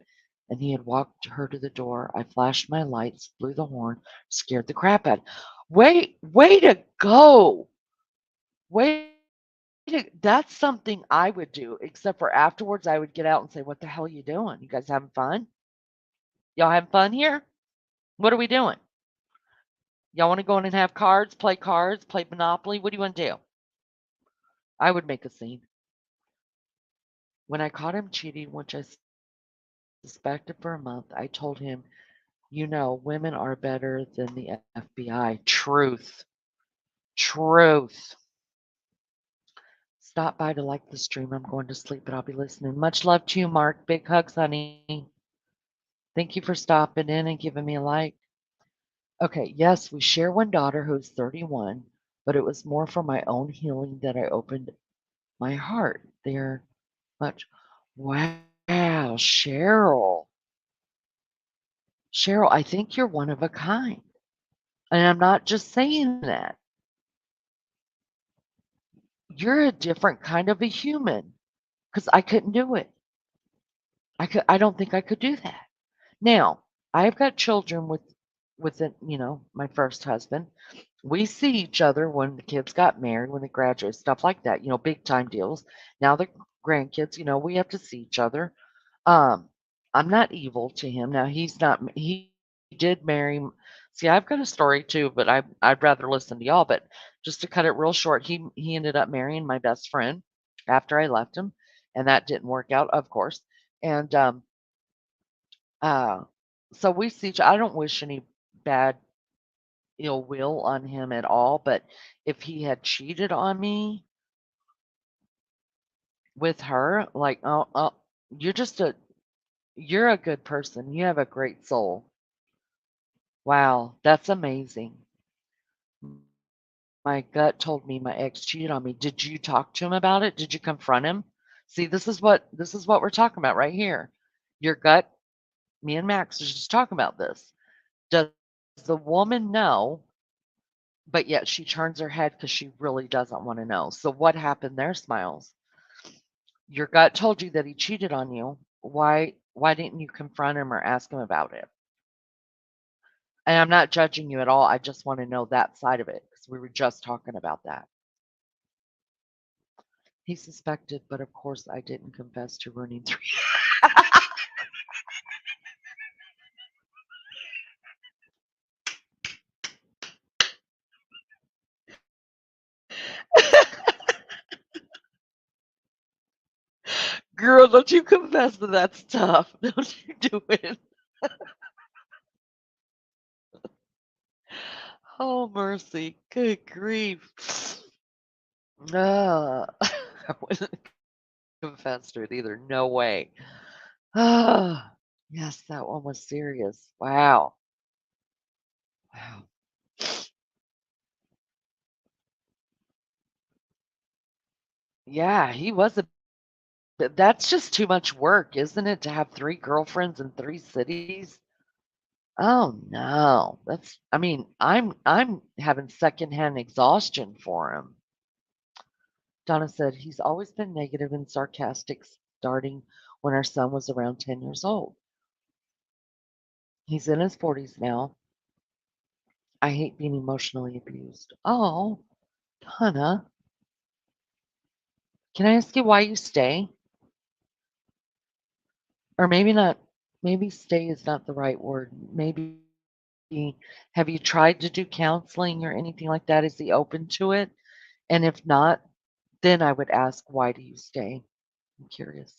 and he had walked her to the door. I flashed my lights, blew the horn, scared the crap out. Way to go! Way that's something I would do, except for afterwards I would get out and say, "What the hell are you doing? You guys having fun? Y'all having fun here? What are we doing? Y'all want to go in and have cards, play Monopoly? What do you want to do?" I would make a scene. When I caught him cheating, which I suspected for a month, I told him, women are better than the FBI. Truth. Truth. Stop by to like the stream. I'm going to sleep, but I'll be listening. Much love to you, Mark. Big hugs, honey. Thank you for stopping in and giving me a like. Okay, yes, we share one daughter who's 31, but it was more for my own healing that I opened my heart. They're much. Wow, Cheryl. Cheryl, I think you're one of a kind. And I'm not just saying that. You're a different kind of a human because I couldn't do it. I don't think I could do that. Now, I've got children with my first husband. We see each other when the kids got married, when they graduate, stuff like that, big time deals. Now the grandkids, we have to see each other. Um, I'm not evil to him. Now he's not. He did marry. See, I've got a story too, but I'd rather listen to y'all. But just to cut it real short, he ended up marrying my best friend after I left him, and that didn't work out, of course. And uh, so we see. I don't wish any bad ill will on him at all. But if he had cheated on me with her, like, oh, you're just a you're a good person. You have a great soul. Wow, that's amazing. My gut told me my ex cheated on me. Did you talk to him about it? Did you confront him? See, this is what we're talking about right here. Your gut, me and Max are just talking about this. Does the woman know, but yet she turns her head because she really doesn't want to know? So what happened there, Smiles? Your gut told you that he cheated on you. Why didn't you confront him or ask him about it? And I'm not judging you at all. I just want to know that side of it because we were just talking about that. He suspected, but of course I didn't confess to ruining 3. Girl, don't you confess that that's tough. Don't you do it. Oh, mercy. Good grief. I wouldn't confess to it either. No way. Ah, yes, that one was serious. Wow. Wow. Yeah, he was a that's just too much work, isn't it, to have 3 girlfriends in 3 cities? Oh, no. I mean, I'm having secondhand exhaustion for him. Donna said, "He's always been negative and sarcastic starting when our son was around 10 years old. He's in his 40s now. I hate being emotionally abused. Oh, Donna, can I ask you why you stay? Or maybe not, maybe stay is not the right word. Maybe have you tried to do counseling or anything like that? Is he open to it? And if not, then I would ask, why do you stay? I'm curious.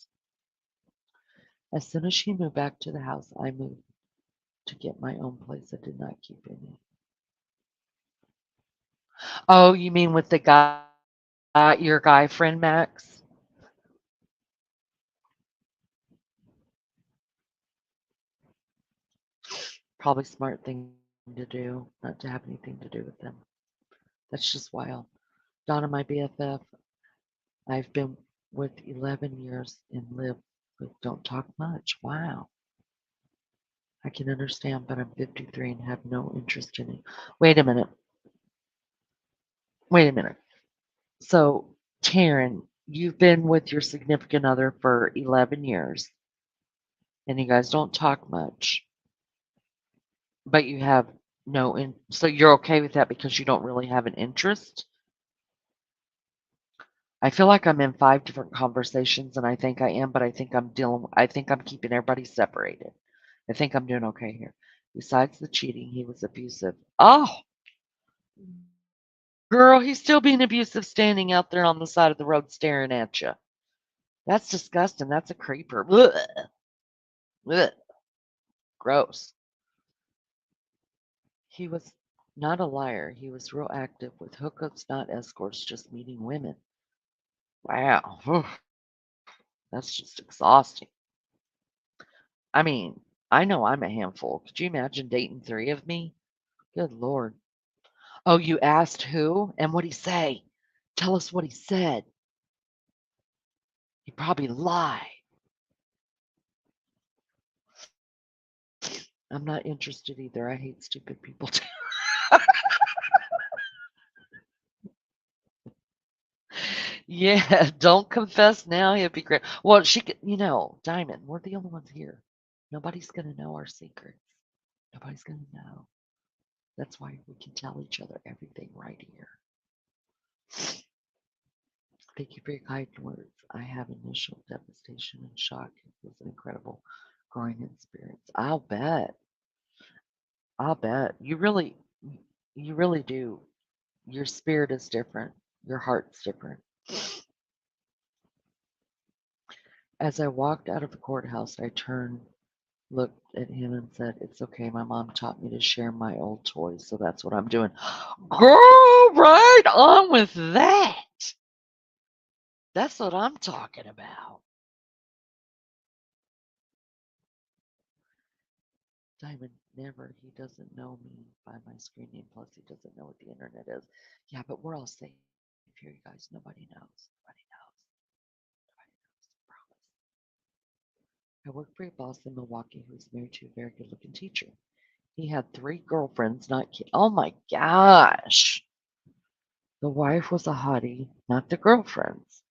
As soon as she moved back to the house, I moved to get my own place. I did not keep any. Oh, you mean with the guy, your guy friend Max? Probably smart thing to do, not to have anything to do with them. That's just wild. Donna, my BFF, I've been with 11 years and live with don't talk much. Wow. I can understand, but I'm 53 and have no interest in it. Wait a minute. Wait a minute. So, Taryn, you've been with your significant other for 11 years and you guys don't talk much, but you have so you're okay with that because you don't really have an interest? I feel like I'm in 5 different conversations, and I think I am, but I think I'm keeping everybody separated. I think I'm doing okay here. Besides the cheating, he was abusive. Oh, girl, he's still being abusive standing out there on the side of the road staring at you. That's disgusting. That's a creeper. Ugh, ugh, gross. He was not a liar. He was real active with hookups, not escorts, just meeting women. Wow. That's just exhausting. I mean, I know I'm a handful. Could you imagine dating 3 of me? Good Lord. Oh, you asked who? And what'd he say? Tell us what he said. He probably lied. I'm not interested either. I hate stupid people too. Yeah, don't confess now. It'd be great. Well, she could, Diamond, we're the only ones here. Nobody's going to know our secrets. Nobody's going to know. That's why we can tell each other everything right here. Thank you for your kind words. I have initial devastation and shock. It was an incredible growing experience. I'll bet. I'll bet. You really do. Your spirit is different. Your heart's different. As I walked out of the courthouse, I turned, looked at him, and said, "It's okay. My mom taught me to share my old toys, so that's what I'm doing." Girl, right on with that. That's what I'm talking about. Diamond, never. He doesn't know me by my screen name. Plus, he doesn't know what the internet is. Yeah, but we're all safe here, you guys. Nobody knows. Nobody knows. Nobody knows. Promise. I worked for a boss in Milwaukee who was married to a very good looking teacher. He had 3 girlfriends, not kids. Oh my gosh. The wife was a hottie, not the girlfriends.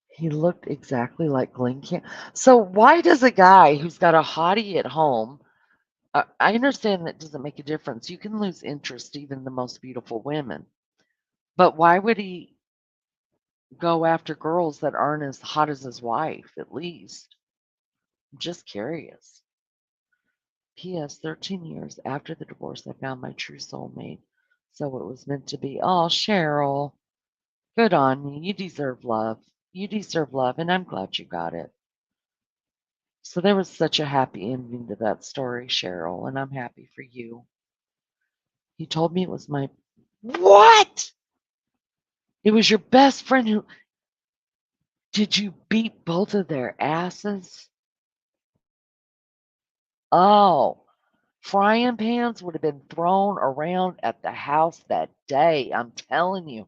He looked exactly like Glenn Can. So why does a guy who's got a hottie at home? I understand that doesn't make a difference. You can lose interest even in the most beautiful women, but why would he go after girls that aren't as hot as his wife? At least, I'm just curious. P.S. 13 years after the divorce, I found my true soulmate. So it was meant to be. Oh, Cheryl, good on you. You deserve love. You deserve love, and I'm glad you got it. So there was such a happy ending to that story, Cheryl, and I'm happy for you. He told me it was my. What? It was your best friend who. Did you beat both of their asses? Oh, frying pans would have been thrown around at the house that day. I'm telling you,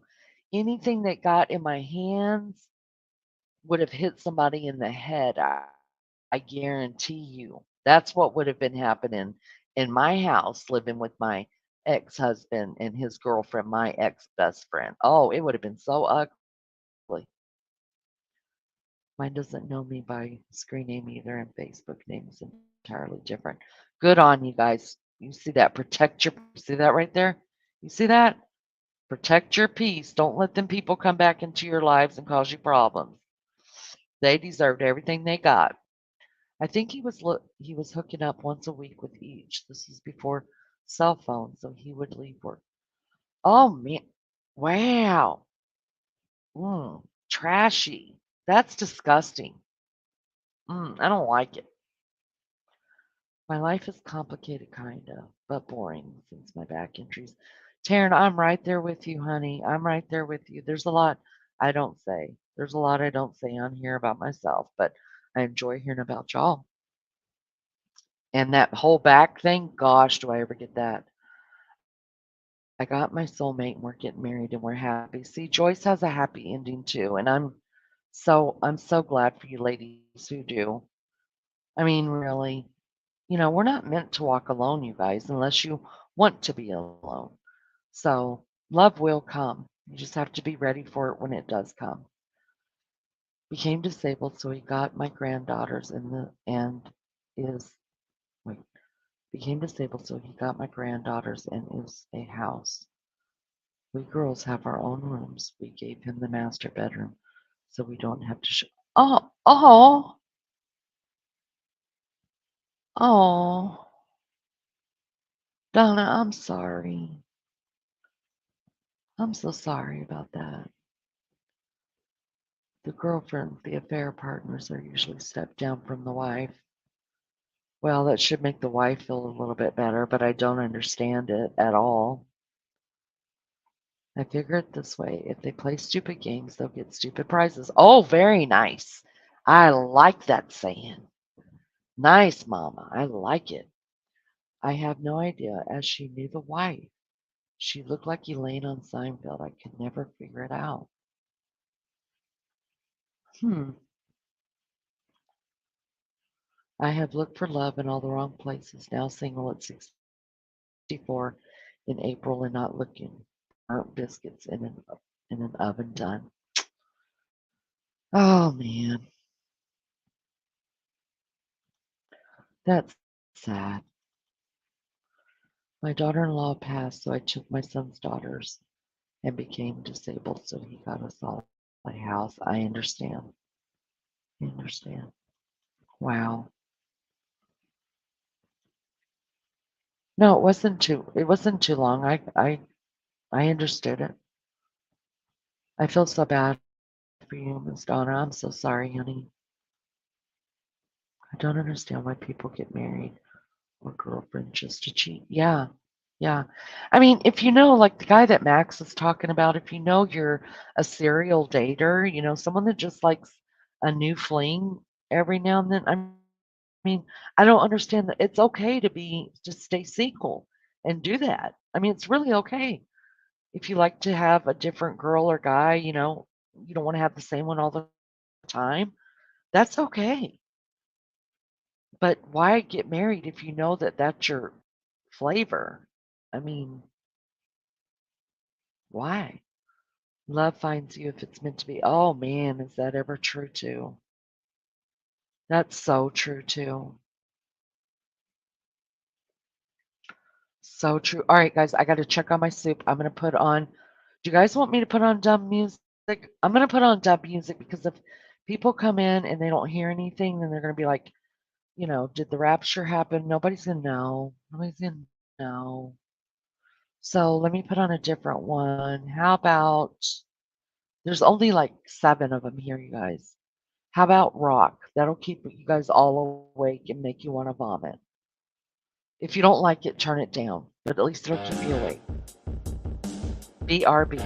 anything that got in my hands would have hit somebody in the head. I guarantee you. That's what would have been happening in my house, living with my ex husband and his girlfriend, my ex best friend. Oh, it would have been so ugly. Mine doesn't know me by screen name either, and Facebook name is entirely different. Good on you guys. You see that? Protect your. See that right there? You see that? Protect your peace. Don't let them people come back into your lives and cause you problems. They deserved everything they got. I think he was hooking up once a week with each. This was before cell phones, so he would leave work. Oh man, wow, trashy. That's disgusting. I don't like it. My life is complicated, kind of, but boring since my back injuries. Taryn, I'm right there with you, honey. I'm right there with you. There's a lot I don't say. There's a lot I don't say on here about myself, but I enjoy hearing about y'all. And that whole back thing, gosh, do I ever get that? I got my soulmate and we're getting married and we're happy. See, Joyce has a happy ending too, and I'm so glad for you ladies who do. I mean, really, we're not meant to walk alone, you guys, unless you want to be alone. So love will come. You just have to be ready for it when it does come. Became disabled, so he got my granddaughters and is wait, became disabled, so he got my granddaughters and is a house. We girls have our own rooms. We gave him the master bedroom, so we don't have to. Oh, oh, oh, Donna, I'm sorry. I'm so sorry about that. The girlfriend, the affair partners are usually stepped down from the wife. Well, that should make the wife feel a little bit better, but I don't understand it at all. I figure it this way, if they play stupid games, they'll get stupid prizes. Oh, very nice. I like that saying. Nice, Mama. I like it. I have no idea, as she knew the wife. She looked like Elaine on Seinfeld. I could never figure it out. Hmm. I have looked for love in all the wrong places. Now single at 64 in April and not looking. Burnt biscuits in an oven done. Oh man, that's sad. My daughter-in-law passed, so I took my son's daughters and became disabled, so he got us all a house. I understand. I understand. Wow. No, it wasn't too long. I understood it. I feel so bad for you, Miss Donna. I'm so sorry, honey. I don't understand why people get married or girlfriend just to cheat. Yeah. Yeah. I mean, if you know, like the guy that Max is talking about, if you know you're a serial dater, someone that just likes a new fling every now and then, I mean, I don't understand that it's okay to stay single and do that. I mean, it's really okay. If you like to have a different girl or guy, you don't want to have the same one all the time, that's okay. But why get married if you know that that's your flavor? I mean, why? Love finds you if it's meant to be. Oh man, is that ever true too? That's so true too. So true. All right, guys, I got to check on my soup. I'm going to put on. Do you guys want me to put on dumb music? I'm going to put on dumb music because if people come in and they don't hear anything, then they're going to be like, did the rapture happen? Nobody's going to know. Nobody's going to know. So let me put on a different one. How about, there's only like 7 of them here, you guys. How about rock? That'll keep you guys all awake and make you want to vomit. If you don't like it, turn it down, but at least it'll keep you awake. BRB.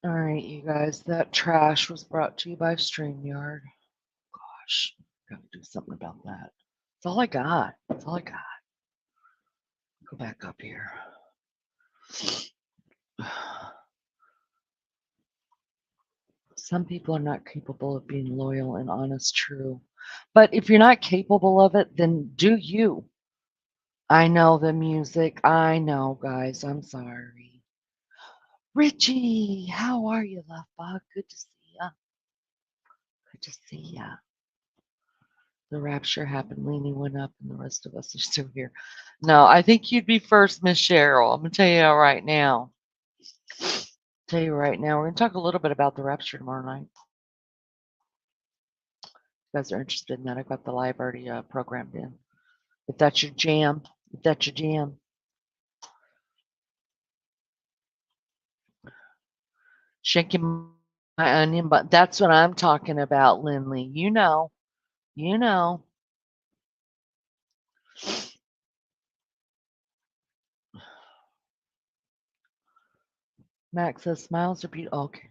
All right, you guys, that trash was brought to you by StreamYard. Gosh, gotta do something about that. That's all I got. That's all I got. Go back up here. Some people are not capable of being loyal and honest, true. But if you're not capable of it, then do you. I know the music. I know, guys. I'm sorry. Richie, how are you, love bug? Good to see ya. Good to see ya. The rapture happened. Leanie went up, and the rest of us are still here. No, I think you'd be first, Miss Cheryl. I'm gonna tell you right now. Tell you right now. We're gonna talk a little bit about the rapture tomorrow night. If you guys are interested in that, I've got the live already programmed in. If that's your jam, if that's your jam. Shaking my onion, but that's what I'm talking about, Lindley. You know, you know. Max says smiles are beautiful. Okay,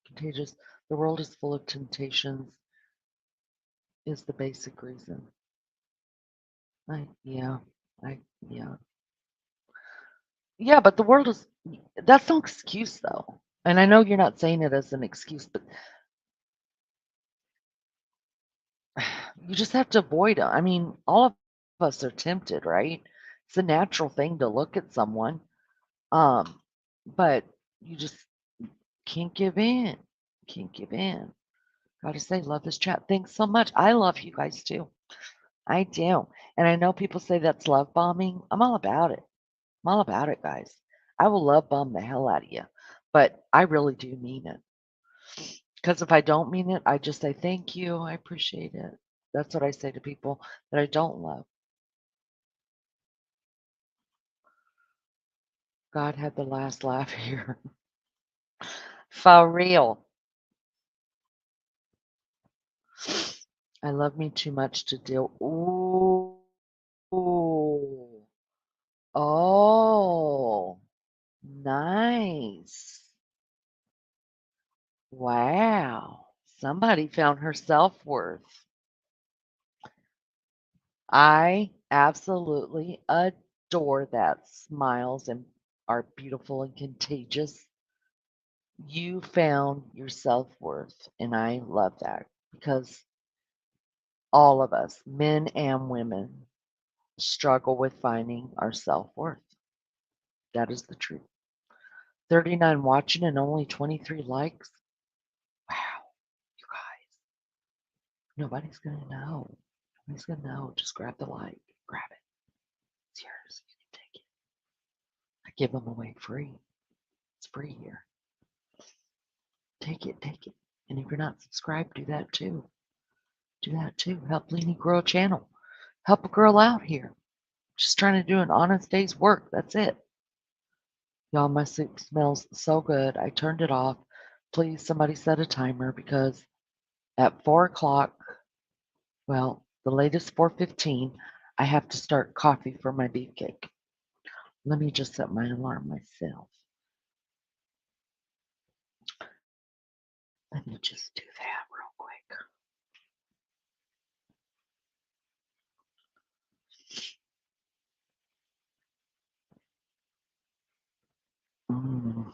contagious. The world is full of temptations. Is the basic reason. Yeah, I yeah, yeah. But the world is. That's no excuse though. And I know you're not saying it as an excuse, but you just have to avoid it. I mean, all of us are tempted, right? It's a natural thing to look at someone. Um, but you just can't give in. Can't give in. Gotta say, love this chat. Thanks so much. I love you guys too. I do. And I know people say that's love bombing. I'm all about it. I'm all about it, guys. I will love bomb the hell out of you. But I really do mean it. Because if I don't mean it, I just say thank you. I appreciate it. That's what I say to people that I don't love. God had the last laugh here. For real. I love me too much to deal. Ooh. Oh. Nice. Wow. Somebody found her self-worth. I absolutely adore that. Smiles and are beautiful and contagious. You found your self-worth, and I love that because all of us, men and women, struggle with finding our self-worth. That is the truth. 39 watching and only 23 likes. Wow, you guys. Nobody's going to know. Nobody's going to know. Just grab the like. Grab it. It's yours. You can take it. I give them away free. It's free here. Take it. Take it. And if you're not subscribed, do that too. Do that too. Help Leanie grow a channel. Help a girl out here. Just trying to do an honest day's work. That's it. Y'all, my soup smells so good. I turned it off. Please, somebody set a timer because at 4 o'clock, well, the latest 4:15, I have to start coffee for my beefcake. Let me just set my alarm myself. Let me just do that real quick. Mm,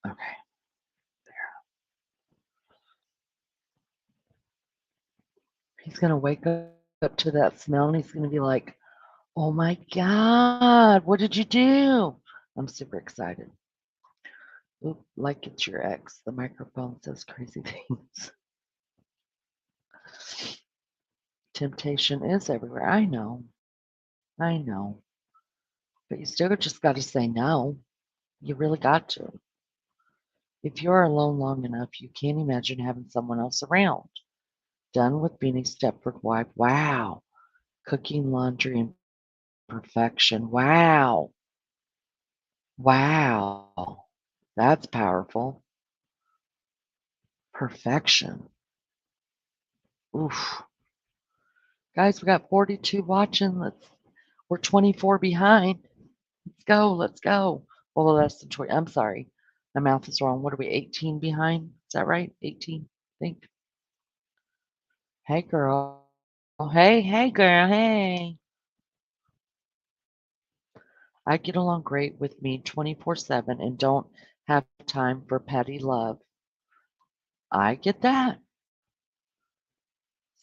okay, there. He's gonna wake up to that smell and he's gonna be like, "Oh my God, what did you do?" I'm super excited. Oop, like it's your ex. The microphone says crazy things. Temptation is everywhere. I know. I know. But you still just got to say no. You really got to. If you're alone long enough, you can't imagine having someone else around. Done with being a Stepford wife. Wow. Cooking, laundry, and perfection. Wow. Wow. That's powerful. Perfection. Oof. Guys, we got 42 watching. We're 24 behind. Let's go. Let's go. Well, less than 20. I'm sorry. My math is wrong. What are we, 18 behind? Is that right? 18, I think. Hey, girl. Hey, hey, girl. Hey. I get along great with me 24/7 and don't have time for petty love. I get that.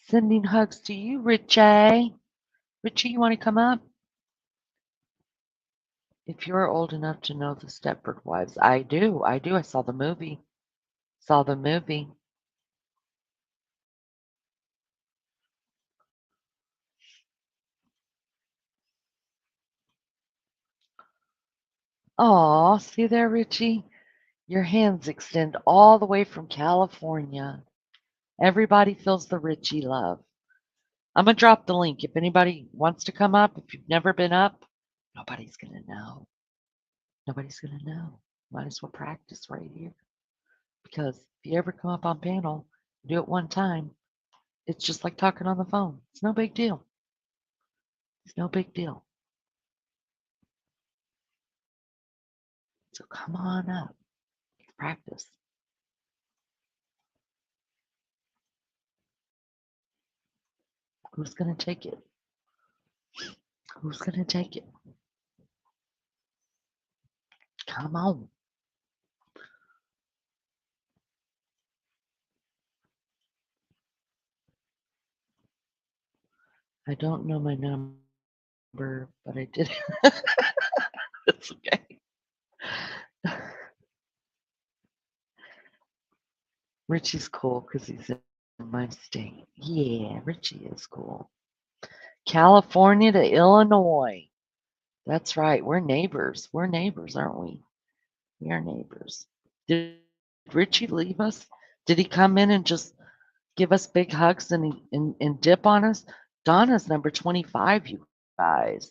Sending hugs to you, Richie. Richie, you want to come up? If you're old enough to know the Stepford Wives, I do. I do. I saw the movie. Saw the movie. Aw, see there, Richie? Your hands extend all the way from California. Everybody feels the Richie love. I'm going to drop the link. If anybody wants to come up, if you've never been up, nobody's going to know. Nobody's going to know. Might as well practice right here. Because if you ever come up on panel, do it one time, it's just like talking on the phone. It's no big deal. It's no big deal. So come on up. Practice. Who's going to take it? Who's going to take it? Come on. I don't know my number, but I did. It's okay. Richie's cool because he's in my state. Yeah, Richie is cool. California to Illinois. That's right. We're neighbors. We're neighbors, aren't we? We are neighbors. Did Richie leave us? Did he come in and just give us big hugs and dip on us? Donna's number 25, you guys.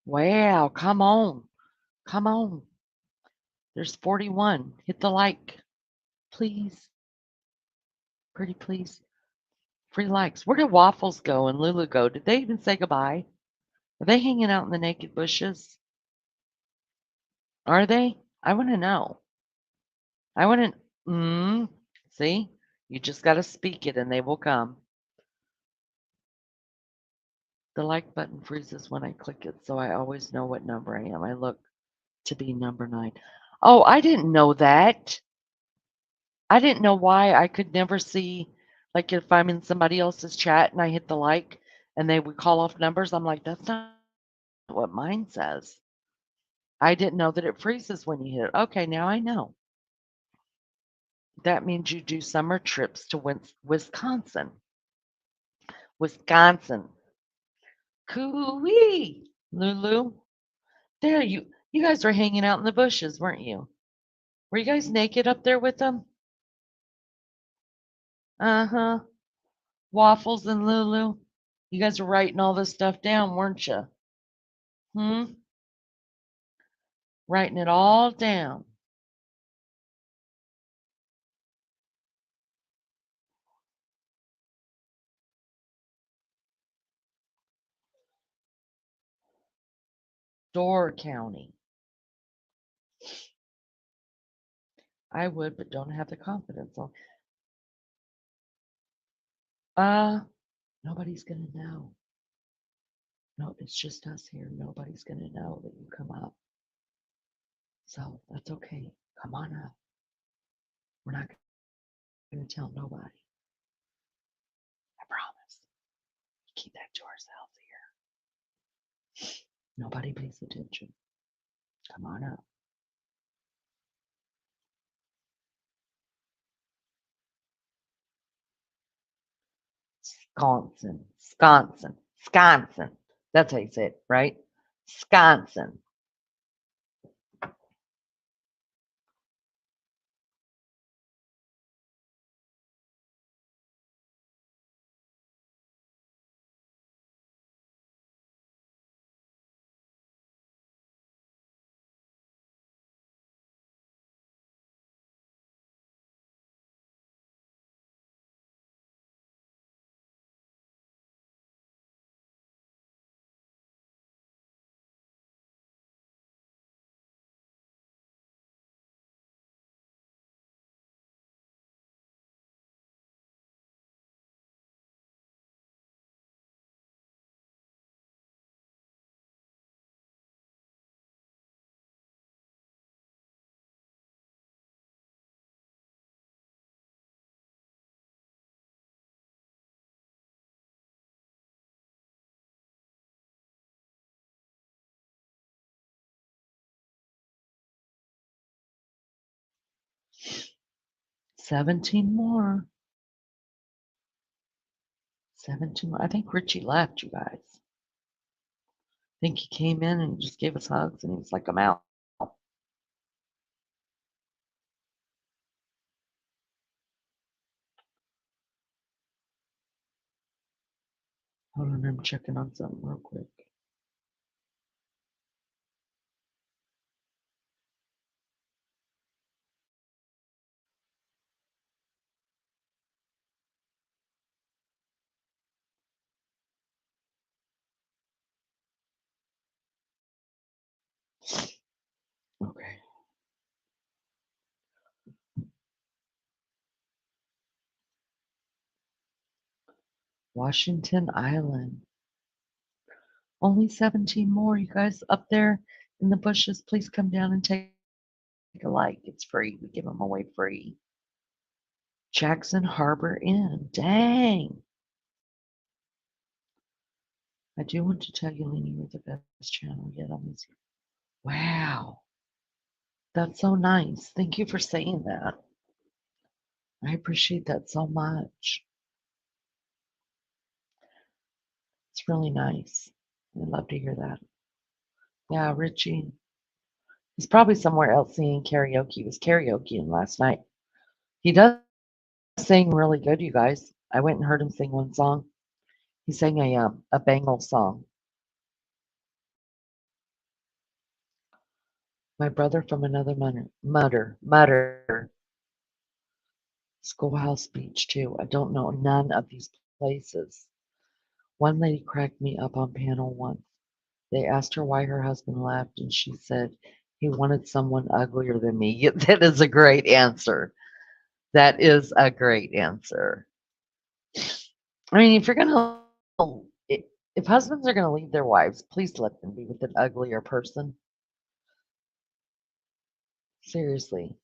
Wow, come on. Come on. There's 41. Hit the like, please. Pretty please. Free likes. Where did Waffles go and Lulu go? Did they even say goodbye? Are they hanging out in the naked bushes? Are they? I want to know. I want to. See? You just got to speak it and they will come. The like button freezes when I click it, so I always know what number I am. I look to be number 9. Oh, I didn't know that. I didn't know why I could never see, like if I'm in somebody else's chat and I hit the like and they would call off numbers, I'm like, that's not what mine says. I didn't know that it freezes when you hit it. Okay, now I know. That means you do summer trips to Wisconsin. Wisconsin. Coo-wee, Lulu. There, you guys were hanging out in the bushes, weren't you? Were you guys naked up there with them? Uh-huh. Waffles and Lulu. You guys were writing all this stuff down, weren't you? Hmm? Writing it all down. Door County. I would, but don't have the confidence on. Uh, nobody's gonna know. No, it's just us here. Nobody's gonna know that you come up. So that's okay. Come on up. We're not gonna tell nobody. I promise. Keep that to ourselves here. Nobody pays attention. Come on up. Wisconsin. That's how you say it, right? Wisconsin. 17 more. 17 more. I think Richie left, you guys. I think he came in and just gave us hugs and he was like, I'm out. Hold on, I'm checking on something real quick. Okay. Washington Island. Only 17 more. You guys up there in the bushes, please come down and take a like. It's free. We give them away free. Jackson Harbor Inn. Dang. I do want to tell you, Lenny, you're the best channel yet on this. Wow. That's so nice. Thank you for saying that. I appreciate that so much. It's really nice. I love to hear that. Yeah, Richie. He's probably somewhere else singing karaoke. He was karaokeing last night. He does sing really good, you guys. I went and heard him sing one song. He sang a Bengal song. My brother from another mutter. Schoolhouse Beach too. I don't know none of these places. One lady cracked me up on panel once. They asked her why her husband left, and she said he wanted someone uglier than me. That is a great answer. That is a great answer. I mean, if you're gonna, if husbands are gonna leave their wives, please let them be with an uglier person. Seriously.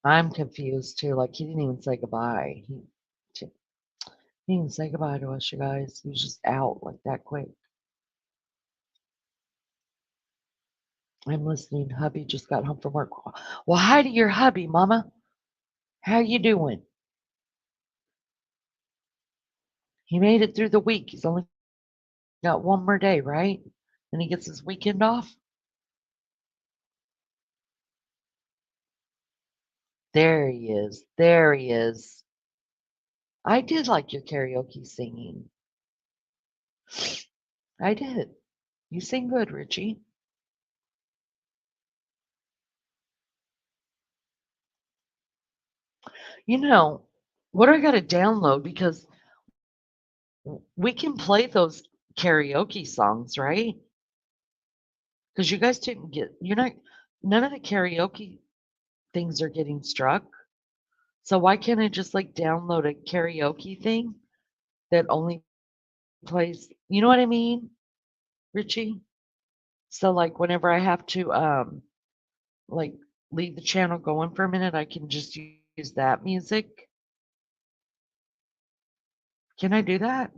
I'm confused too. Like he didn't even say goodbye. He didn't say goodbye to us, you guys. He was just out like that quick. I'm listening. Hubby just got home from work. Well, hi to your hubby, Mama. How you doing? He made it through the week. He's only got one more day, right? Then he gets his weekend off. There he is. There he is. I did like your karaoke singing. I did. You sing good, Richie. You know, what do I got to download? Because we can play those karaoke songs, right? Because you guys didn't get, you're not, none of the karaoke things are getting struck. So why can't I just like download a karaoke thing that only plays, you know what I mean, Richie? So like whenever I have to like leave the channel going for a minute, I can just use that music. Can I do that?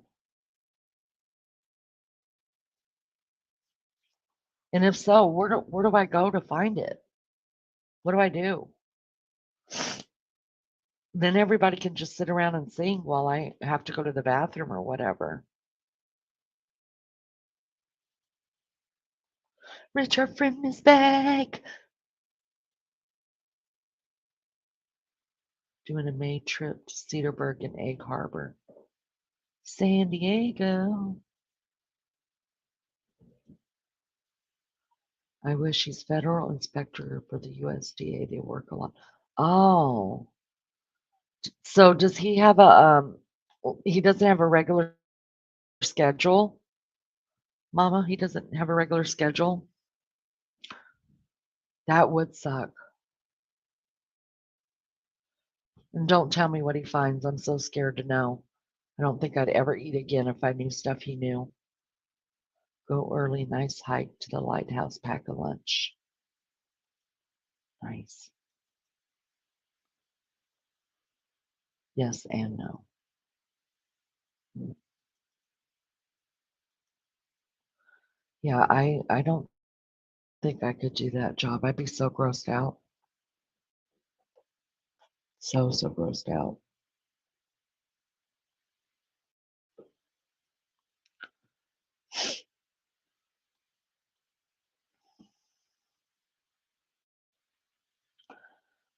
And if so, where do I go to find it? What do I do? Then everybody can just sit around and sing while I have to go to the bathroom or whatever. Richard Friend is back. Doing a May trip to Cedarburg and Egg Harbor. San Diego. I wish he's federal inspector for the USDA. They work a lot. Oh, so does he have a he doesn't have a regular schedule? Mama, he doesn't have a regular schedule? That would suck. And don't tell me what he finds. I'm so scared to know. I don't think I'd ever eat again if I knew stuff he knew. Go early, nice hike to the lighthouse, pack a lunch. Nice. Yes and no. Yeah, I don't think I could do that job. I'd be so grossed out. So grossed out.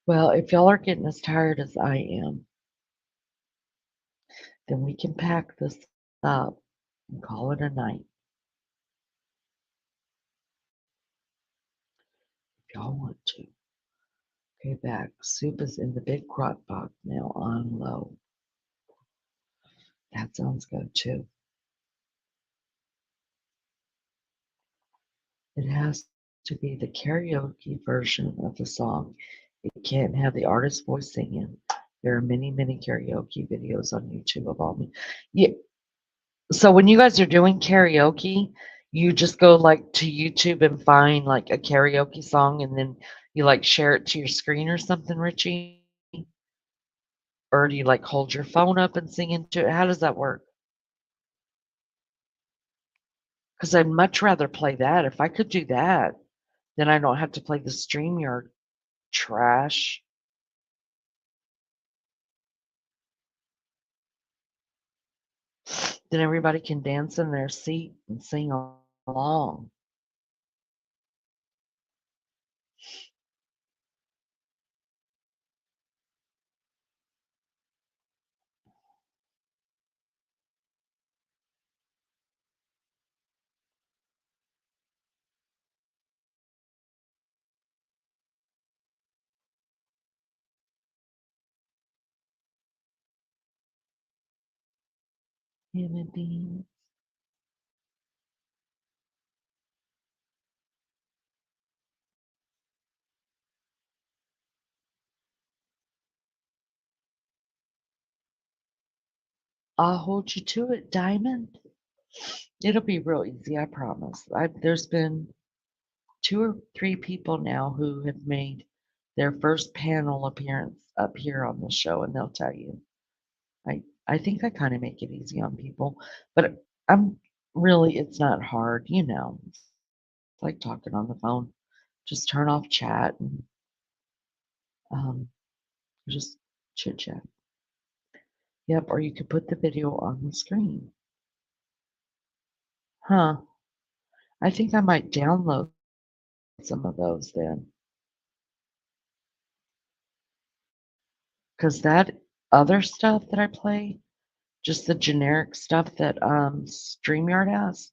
Well, if y'all are getting as tired as I am, then we can pack this up and call it a night. If y'all want to. Okay, back. Soup is in the big crock pot now on low. That sounds good too. It has to be the karaoke version of the song. It can't have the artist's voice singing. There are many, many karaoke videos on YouTube of all me. Yeah. So when you guys are doing karaoke, you just go like to YouTube and find like a karaoke song and then you like share it to your screen or something, Richie? Or do you like hold your phone up and sing into it? How does that work? Because I'd much rather play that. If I could do that, then I don't have to play the StreamYard trash. Then everybody can dance in their seat and sing along. Human beings. I'll hold you to it, Diamond. It'll be real easy, I promise. There's been 2 or 3 people now who have made their first panel appearance up here on the show, and they'll tell you. I think I kinda make it easy on people, but I'm really it's not hard, you know. It's like talking on the phone. Just turn off chat and, um, just chit chat. Yep, or you could put the video on the screen. Huh. I think I might download some of those then, because that other stuff that I play, just the generic stuff that, StreamYard has,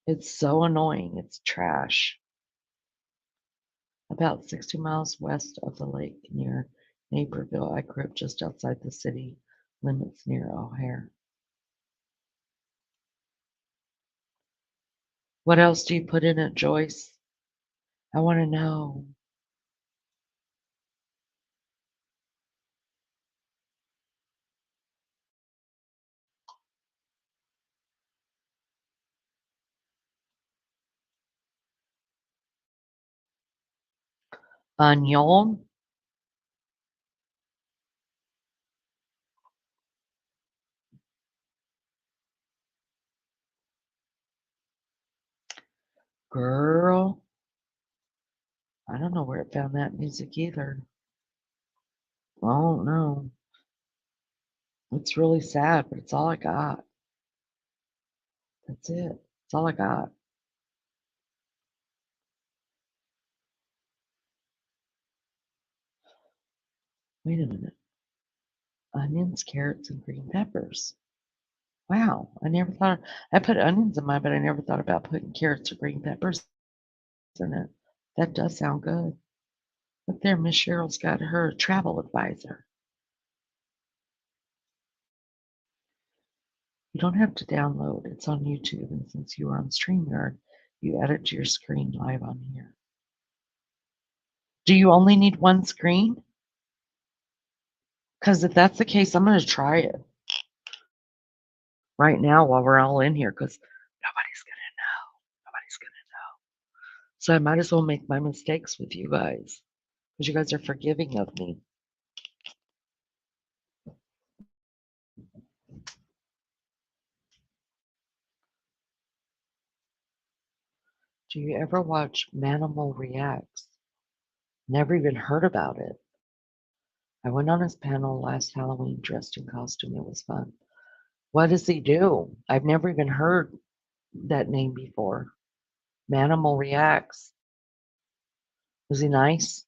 it's so annoying, it's trash. About 60 miles west of the lake near Naperville, I grew up just outside the city limits near O'Hare. What else do you put in it, Joyce? I wanna know. Onion? Girl, I don't know where it found that music either. I don't know. It's really sad, but it's all I got. That's it. That's all I got. Wait a minute. Onions, carrots, and green peppers. Wow, I never thought I put onions in mine, but I never thought about putting carrots or green peppers in it. That does sound good. Look there, Miss Cheryl's got her travel advisor. You don't have to download. It's on YouTube, and since you are on StreamYard, you add it to your screen live on here. Do you only need one screen? Because if that's the case, I'm going to try it right now while we're all in here because nobody's going to know. Nobody's going to know. So I might as well make my mistakes with you guys because you guys are forgiving of me. Do you ever watch Manimal Reacts? Never even heard about it. I went on his panel last Halloween dressed in costume. It was fun. What does he do? I've never even heard that name before. Manimal Reacts. Was he nice?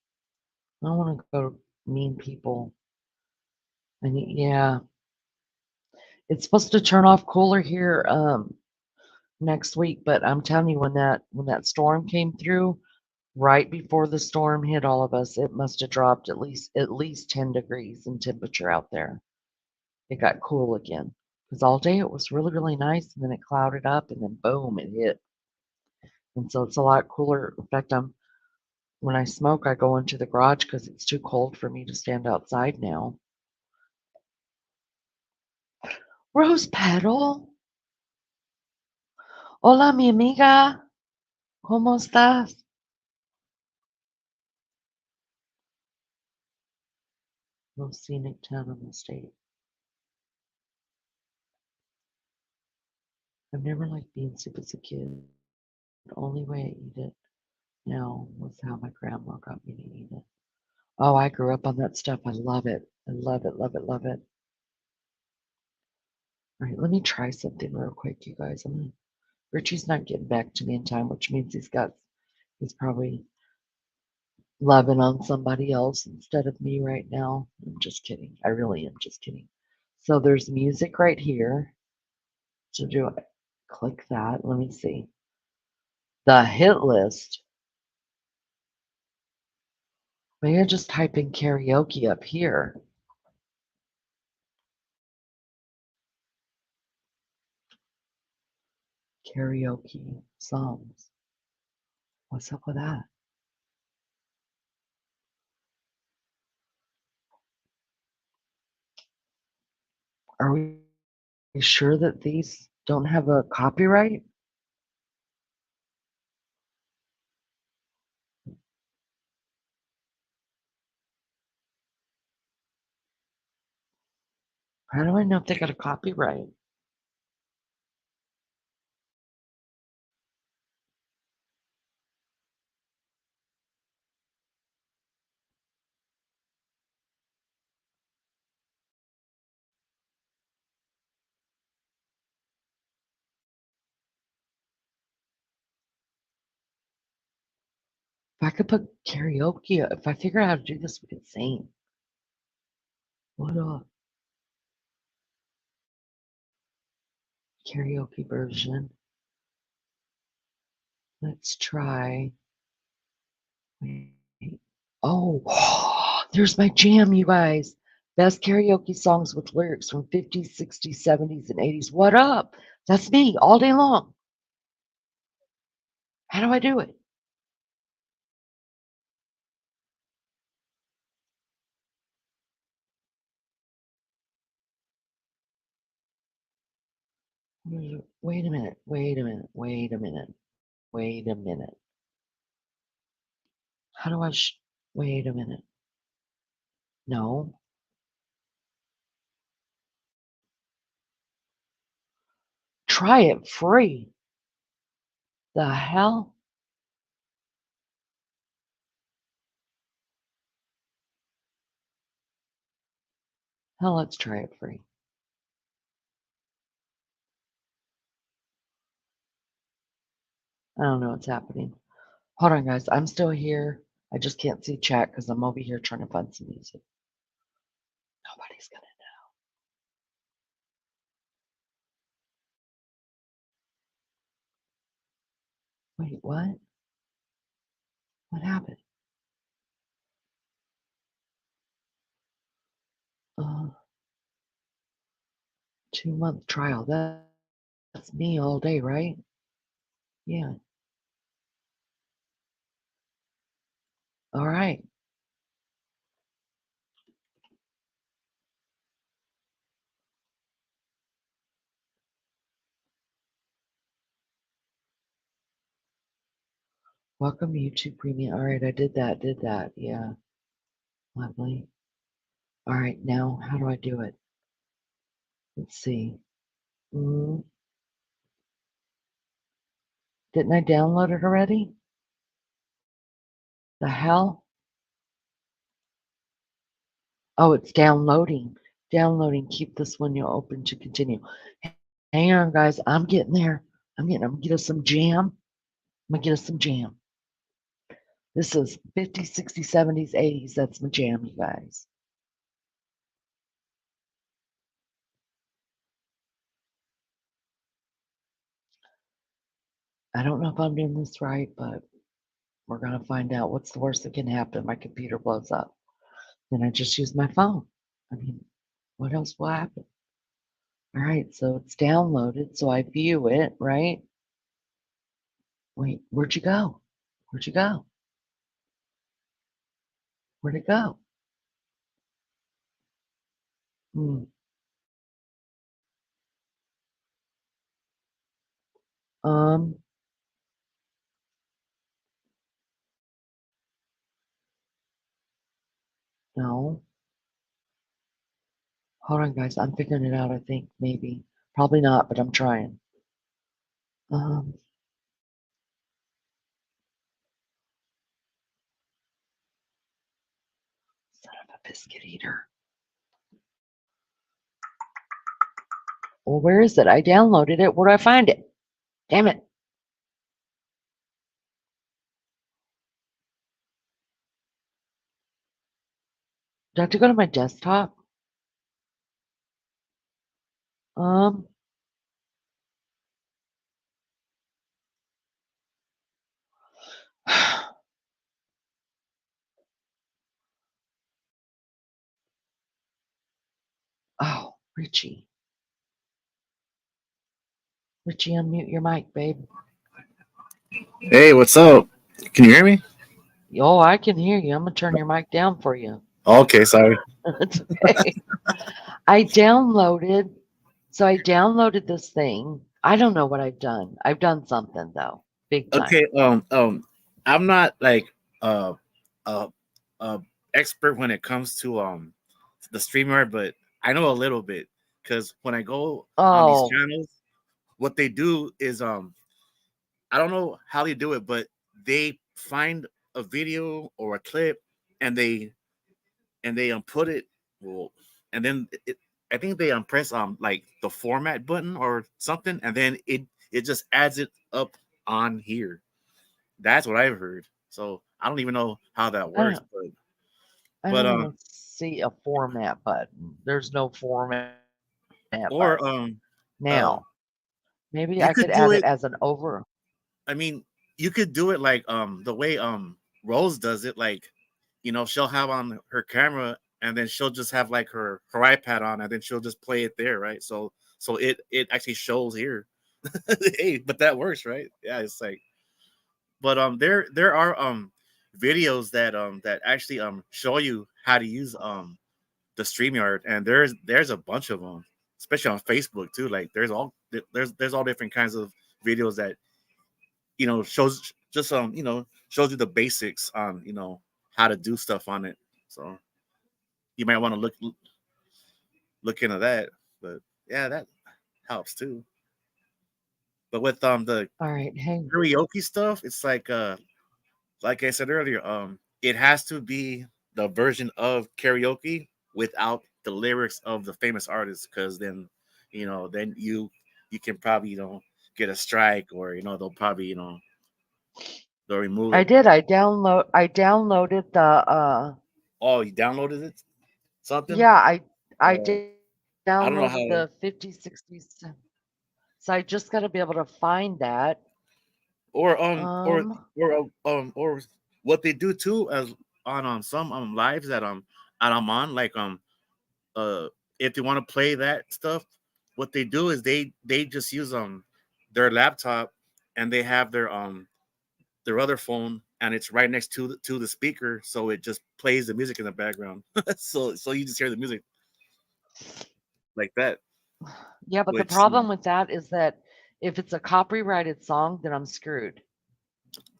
I don't want to go mean people. And yeah, it's supposed to turn off cooler here next week, but I'm telling you when that storm came through, right before the storm hit all of us, it must have dropped at least 10 degrees in temperature out there. It got cool again. Because all day it was really, really nice, and then it clouded up, and then boom, it hit. And so it's a lot cooler. In fact, when I smoke, I go into the garage because it's too cold for me to stand outside now. Rose Petal, hola mi amiga, ¿cómo estás? Most scenic town in the state. I've never liked bean soup as a kid. The only way I eat it now was how my grandma got me to eat it. Oh, I grew up on that stuff. I love it. I love it, love it, love it. All right, let me try something real quick, you guys. Richie's not getting back to me in time, which means he's probably loving on somebody else instead of me right now. I'm just kidding. I really am just kidding. So there's music right here. So do I click that? Let me see. The hit list. Maybe I just type in karaoke up here. Karaoke songs. What's up with that? Are we sure that these don't have a copyright? How do I know if they got a copyright? If I could put karaoke, if I figure out how to do this, we could sing. What up? Karaoke version. Let's try. Wait. Oh, there's my jam, you guys. Best karaoke songs with lyrics from 50s, 60s, 70s, and 80s. What up? That's me all day long. How do I do it? Wait a minute. Wait a minute. Wait a minute. Wait a minute. How do I wait a minute. No. Try it free. The hell? Hell, let's try it free. I don't know what's happening. Hold on, guys. I'm still here. I just can't see chat because I'm over here trying to find some music. Nobody's gonna know. Wait, what? What happened? 'Month trial. That's me all day, right? Yeah. All right. Welcome YouTube Premium. All right, I did that. Yeah. Lovely. All right, now how do I do it? Let's see. Mm, Didn't I download it already? The hell? Oh, it's downloading. Downloading. Keep this window open to continue. Hang on, guys. I'm getting there. I'm gonna get us some jam. I'm gonna get us some jam. This is 50s, 60s, 70s, 80s. That's my jam, you guys. I don't know if I'm doing this right, but we're gonna find out. What's the worst that can happen? My computer blows up. Then I just use my phone. I mean, what else will happen? All right, so it's downloaded, so I view it, right? Wait, where'd you go? Where'd you go? Where'd it go? Hmm. Um, no. Hold on, guys. I'm figuring it out, I think, maybe. Probably not, but I'm trying. Um, son of a biscuit eater. Well, where is it? I downloaded it. Where do I find it? Damn it. Do I have to go to my desktop? Um, oh, Richie. Richie, unmute your mic, babe. Hey, what's up? Can you hear me? Oh, I can hear you. I'm gonna turn your mic down for you. Okay, sorry. It's okay. I downloaded, so I downloaded this thing. I don't know what I've done. I've done something though, big time. Okay, I'm not like uh uh uh expert when it comes to the streamer, but I know a little bit because when I go on these Oh, channels, what they do is I don't know how they do it, but they find a video or a clip and they put it well, and then I think they press like the format button or something, and then it just adds it up on here. That's what I've heard. So I don't even know how that I works, don't, but I but don't even see a format button. There's no format button. or Now, uh maybe I you could could add do it it. as an over. I mean, you could do it like the way Rose does it. Like, she'll have on her camera and then she'll just have like her iPad on and then she'll just play it there, right? So it actually shows here. Hey, but that works, right? Yeah, it's like, but there are videos that actually show you how to use the StreamYard, and there's a bunch of them, especially on Facebook too. Like there's all different kinds of videos that shows just shows you the basics on how to do stuff on it. So you might want to look into that. But yeah, that helps too. But with the All right, hang. karaoke stuff, it's like I said earlier, it has to be the version of karaoke without the lyrics of the famous artist, because then you can probably get a strike, or they'll probably they'll remove I it. did. I downloaded the Oh, you downloaded it, something? yeah, I Uh, downloaded I the don't know how. 50s, 60s. So I just got to be able to find that. Or Um, or what they do too, as on some lives that I'm on, like uh if they want to play that stuff, what they do is they just use their laptop, and they have their other phone, and it's right next to the speaker, so it just plays the music in the background. So you just hear the music like that, yeah, but the which problem with that is that if it's a copyrighted song, then I'm screwed.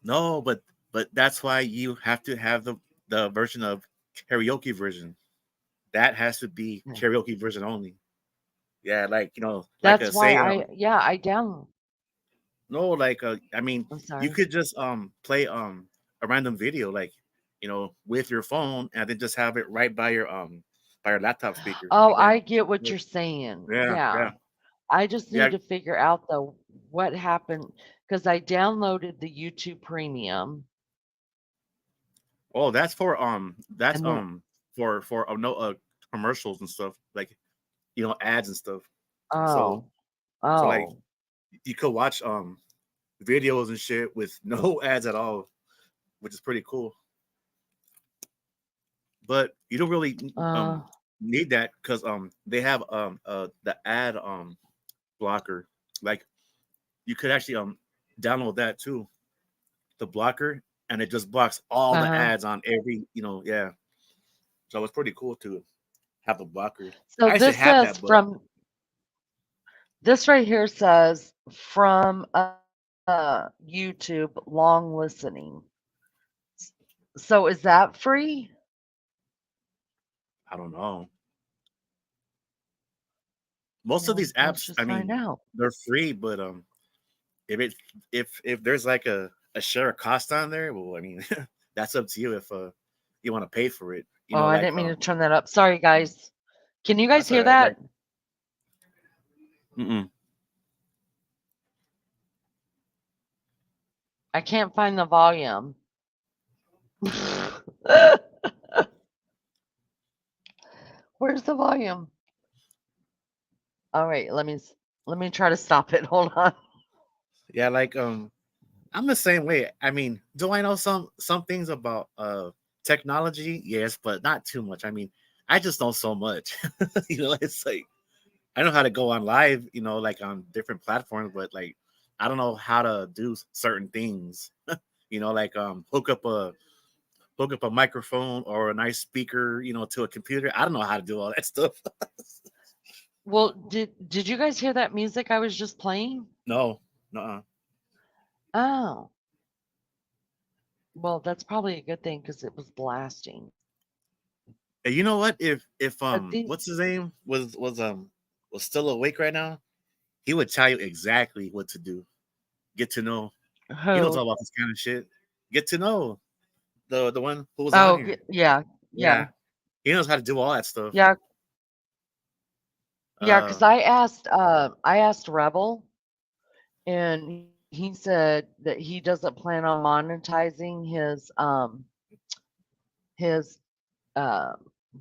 no, but that's why you have to have the version of karaoke version. That has to be Yeah. karaoke version only. Yeah, like like That's a why say I yeah, I download. No, like I mean, I'm you sorry. could just play a random video like with your phone and then just have it right by your laptop speaker Oh, and then I get what like, you're saying. yeah, Yeah. yeah, I just yeah. need to figure out though what happened because I downloaded the YouTube Premium Oh, that's and then for no commercials and stuff like ads and stuff. So oh, like oh, you could watch videos and shit with no ads at all, which is pretty cool. But you don't really uh, need that because they have the ad blocker. Like you could actually download that too, the blocker, and it just blocks all the uh-huh. ads on every yeah. So it's pretty cool to have the blocker. So I used to this have says that, but from this right here says from YouTube long listening. So is that free? I don't know. Most of Well, these let's apps, I just find mean, out. they're free, but if it if there's like a share of cost on there, well, I mean, that's up to you if you want to pay for it. Oh, I Like didn't mean to turn that up. Sorry, guys. Can you guys that's all hear right. Like, that? mm-mm. I can't find the volume. Where's the volume? All right, let me try to stop it. Hold on. Yeah, like I'm the same way. I mean, do I know some things about technology? Yes, but not too much. I mean, I just know so much. It's like I know how to go on live, like on different platforms, but like I don't know how to do certain things. Like hook up a microphone or a nice speaker, to a computer. I don't know how to do all that stuff. Well, did you guys hear that music I was just playing? No, no. Oh, well, that's probably a good thing because it was blasting. And you know what? If But these what's his name was still awake right now, he would tell you exactly what to do. Get to know. He knows who? all about this kind of shit. Get to know the one who was on Oh, here. yeah, yeah, Yeah, he knows how to do all that stuff. yeah, yeah. Because Uh, I asked Rebel, and he said that he doesn't plan on monetizing his uh,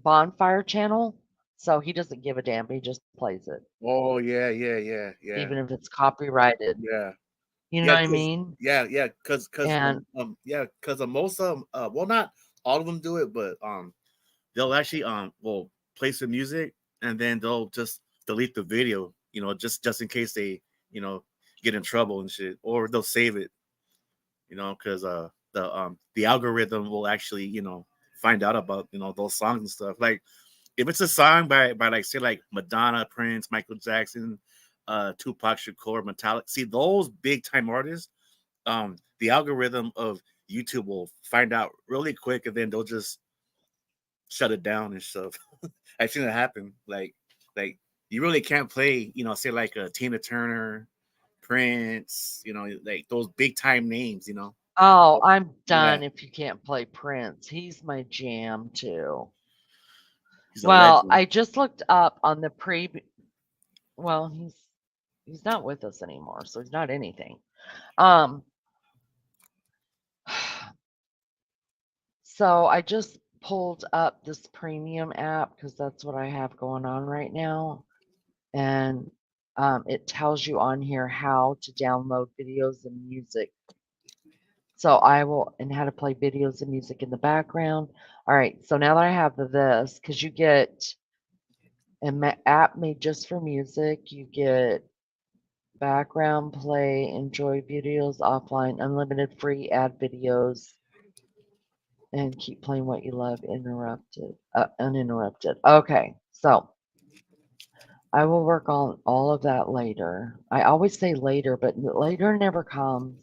bonfire channel, so he doesn't give a damn. He just plays it, oh yeah, yeah, yeah, yeah, even if it's copyrighted. yeah. You know Yeah, what I cause mean? cause And yeah, cause most of them, well, not all of them do it, but they'll actually will play some music and then they'll just delete the video, just in case they, you know, get in trouble and shit, or they'll save it, because the algorithm will actually, find out about those songs and stuff. Like if it's a song by like say like Madonna, Prince, Michael Jackson, Tupac Shakur, Metallica. See those big time artists, the algorithm of YouTube will find out really quick, and then they'll just shut it down and stuff. I've seen it happen. Like you really can't play, say like a Tina Turner, Prince, like those big time names. oh, I'm Yeah, done if you can't play Prince. He's my jam too. he's a Well, legend. I just looked up on the well, he's not with us anymore, so he's not anything. Um, so I just pulled up this premium app because that's what I have going on right now, and it tells you on here how to download videos and music. So I will, and how to play videos and music in the background. All right, so now that I have this, because you get an app made just for music, you get background play, enjoy videos offline, unlimited free ad videos, and keep playing what you love uninterrupted. Okay, so I will work on all of that later. I always say later, but later never comes.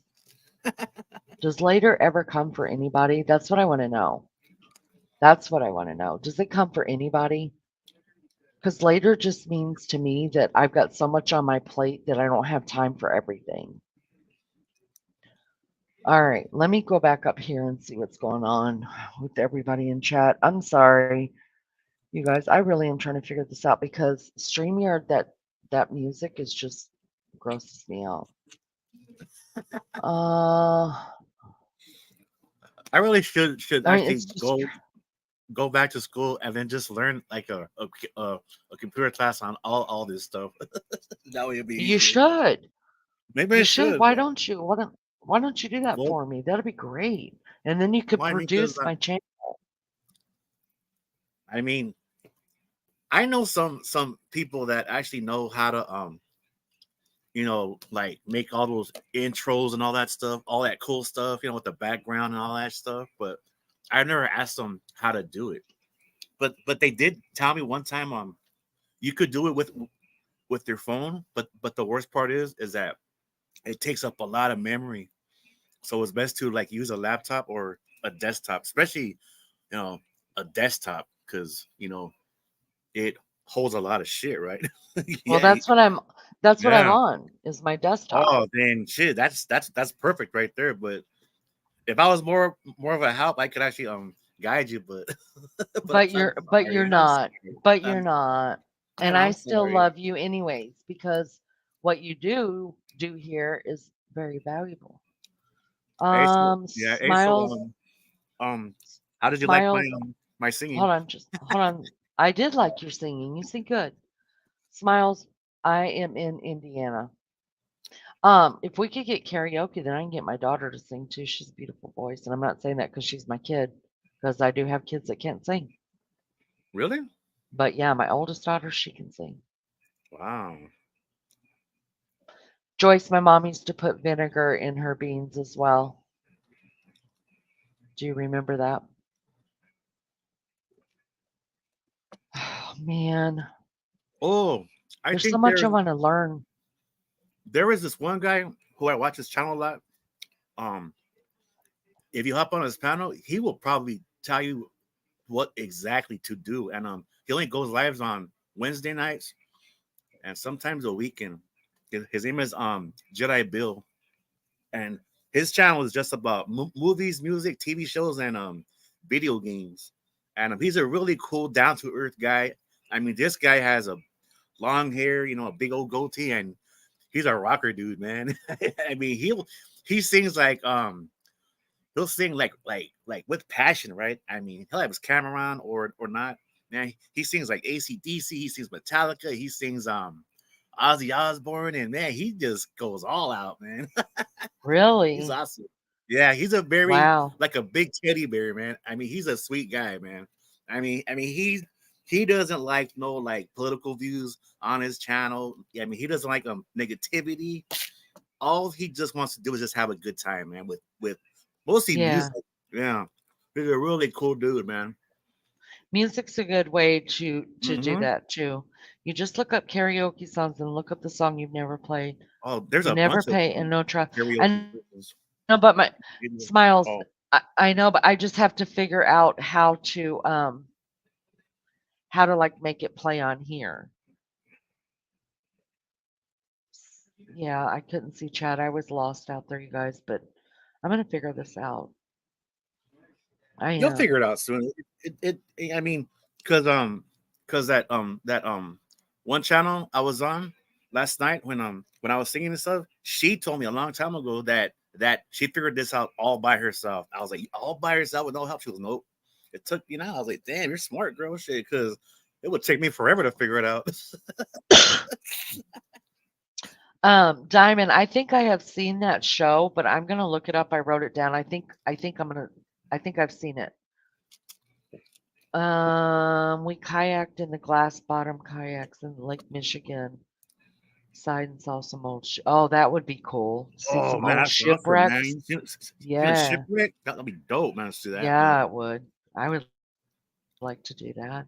Does later ever come for anybody? That's what I want to know. That's what I want to know. Does it come for anybody? Because later just means to me that I've got so much on my plate that I don't have time for everything. All right, let me go back up here and see what's going on with everybody in chat. I'm sorry, you guys. I really am trying to figure this out because StreamYard, that music is just grosses me out. Uh, I really should I mean, actually it's just go back to school and then just learn like a computer class on all this stuff. That way it'd be you easier. should. Maybe I You should. should. Why don't you? Why don't you do that Well, for me? That'd be great. And then you could why? Because produce my channel. I mean, I know some people that actually know how to like make all those intros and all that stuff, all that cool stuff, with the background and all that stuff. But I never asked them how to do it. But they did tell me one time you could do it with your phone, but the worst part is that it takes up a lot of memory. So it's best to like use a laptop or a desktop, especially you know a desktop because it holds a lot of shit, right? Well, Yeah, that's what I'm yeah. on is my desktop. Oh, then shit, that's perfect right there. But if I was more of a help, I could actually guide you. But but But I'm you're sorry. I'm not. sorry. But you're I'm not. And and I I'm still sorry. love you anyways because what you do here is very valuable. Hey, so yeah. Hey, so Smiles, um, how did you like my smiles. my singing? Hold on, just hold on. I did like your singing. You sing good. Smiles, I am in Indiana. If we could get karaoke, then I can get my daughter to sing too. She's a beautiful voice, and I'm not saying that because she's my kid, because I do have kids that can't sing. Really? But yeah, my oldest daughter, she can sing. Wow. Joyce, my mom used to put vinegar in her beans as well. Do you remember that? Oh, man, Oh, I there's so think much I want to learn. there is this one guy who I watch his channel a lot. Um, if you hop on his panel, he will probably tell you what exactly to do. And he only goes lives on Wednesday nights and sometimes a weekend. His name is Jedi Bill, and his channel is just about movies, music, TV shows, and video games. And he's a really cool, down to earth guy. I mean, this guy has a long hair, a big old goatee, and he's a rocker dude, man. I mean, he sings like he'll sing like with passion, right? I mean, he'll have his camera on or not. Man, he sings like AC/DC, he sings Metallica, he sings Ozzy Osbourne, and man, he just goes all out, man. He's Really? awesome. Yeah, he's a very Wow. like a big teddy bear, man. I mean, he's a sweet guy, man. I mean, he doesn't like no like political views on his channel. I mean, he doesn't like negativity. All he just wants to do is just have a good time, man. With mostly Yeah. music. Yeah, he's a really cool dude, man. Music's a good way to do Hmm. that too. You just look up karaoke songs and look up the song you've never played. Oh, there's You a never bunch of pay and no try. I karaoke know, but my smiles. videos. I Oh, know, but I just have to figure out how to like make it play on here. Yeah, I couldn't see chat. I was lost out there, you guys, but I'm gonna figure this out. I you'll am. figure it out soon. I mean, because that one channel I was on last night when I was singing and stuff, she told me a long time ago that she figured this out all by herself. I was like, all by herself with no help. She was nope. It took I was like, damn, you're smart, girl. Shit, because it would take me forever to figure it out. Diamond, I think I have seen that show, but I'm gonna look it up. I wrote it down. I think I've seen it. We kayaked in the glass bottom kayaks in Lake Michigan. Side and saw some old oh, that would be cool. See Oh some man, old that's awesome, man. shipwrecks. You know, Yeah. shipwreck that'd be dope, man. To see that, man. Yeah, it would. I would like to do that.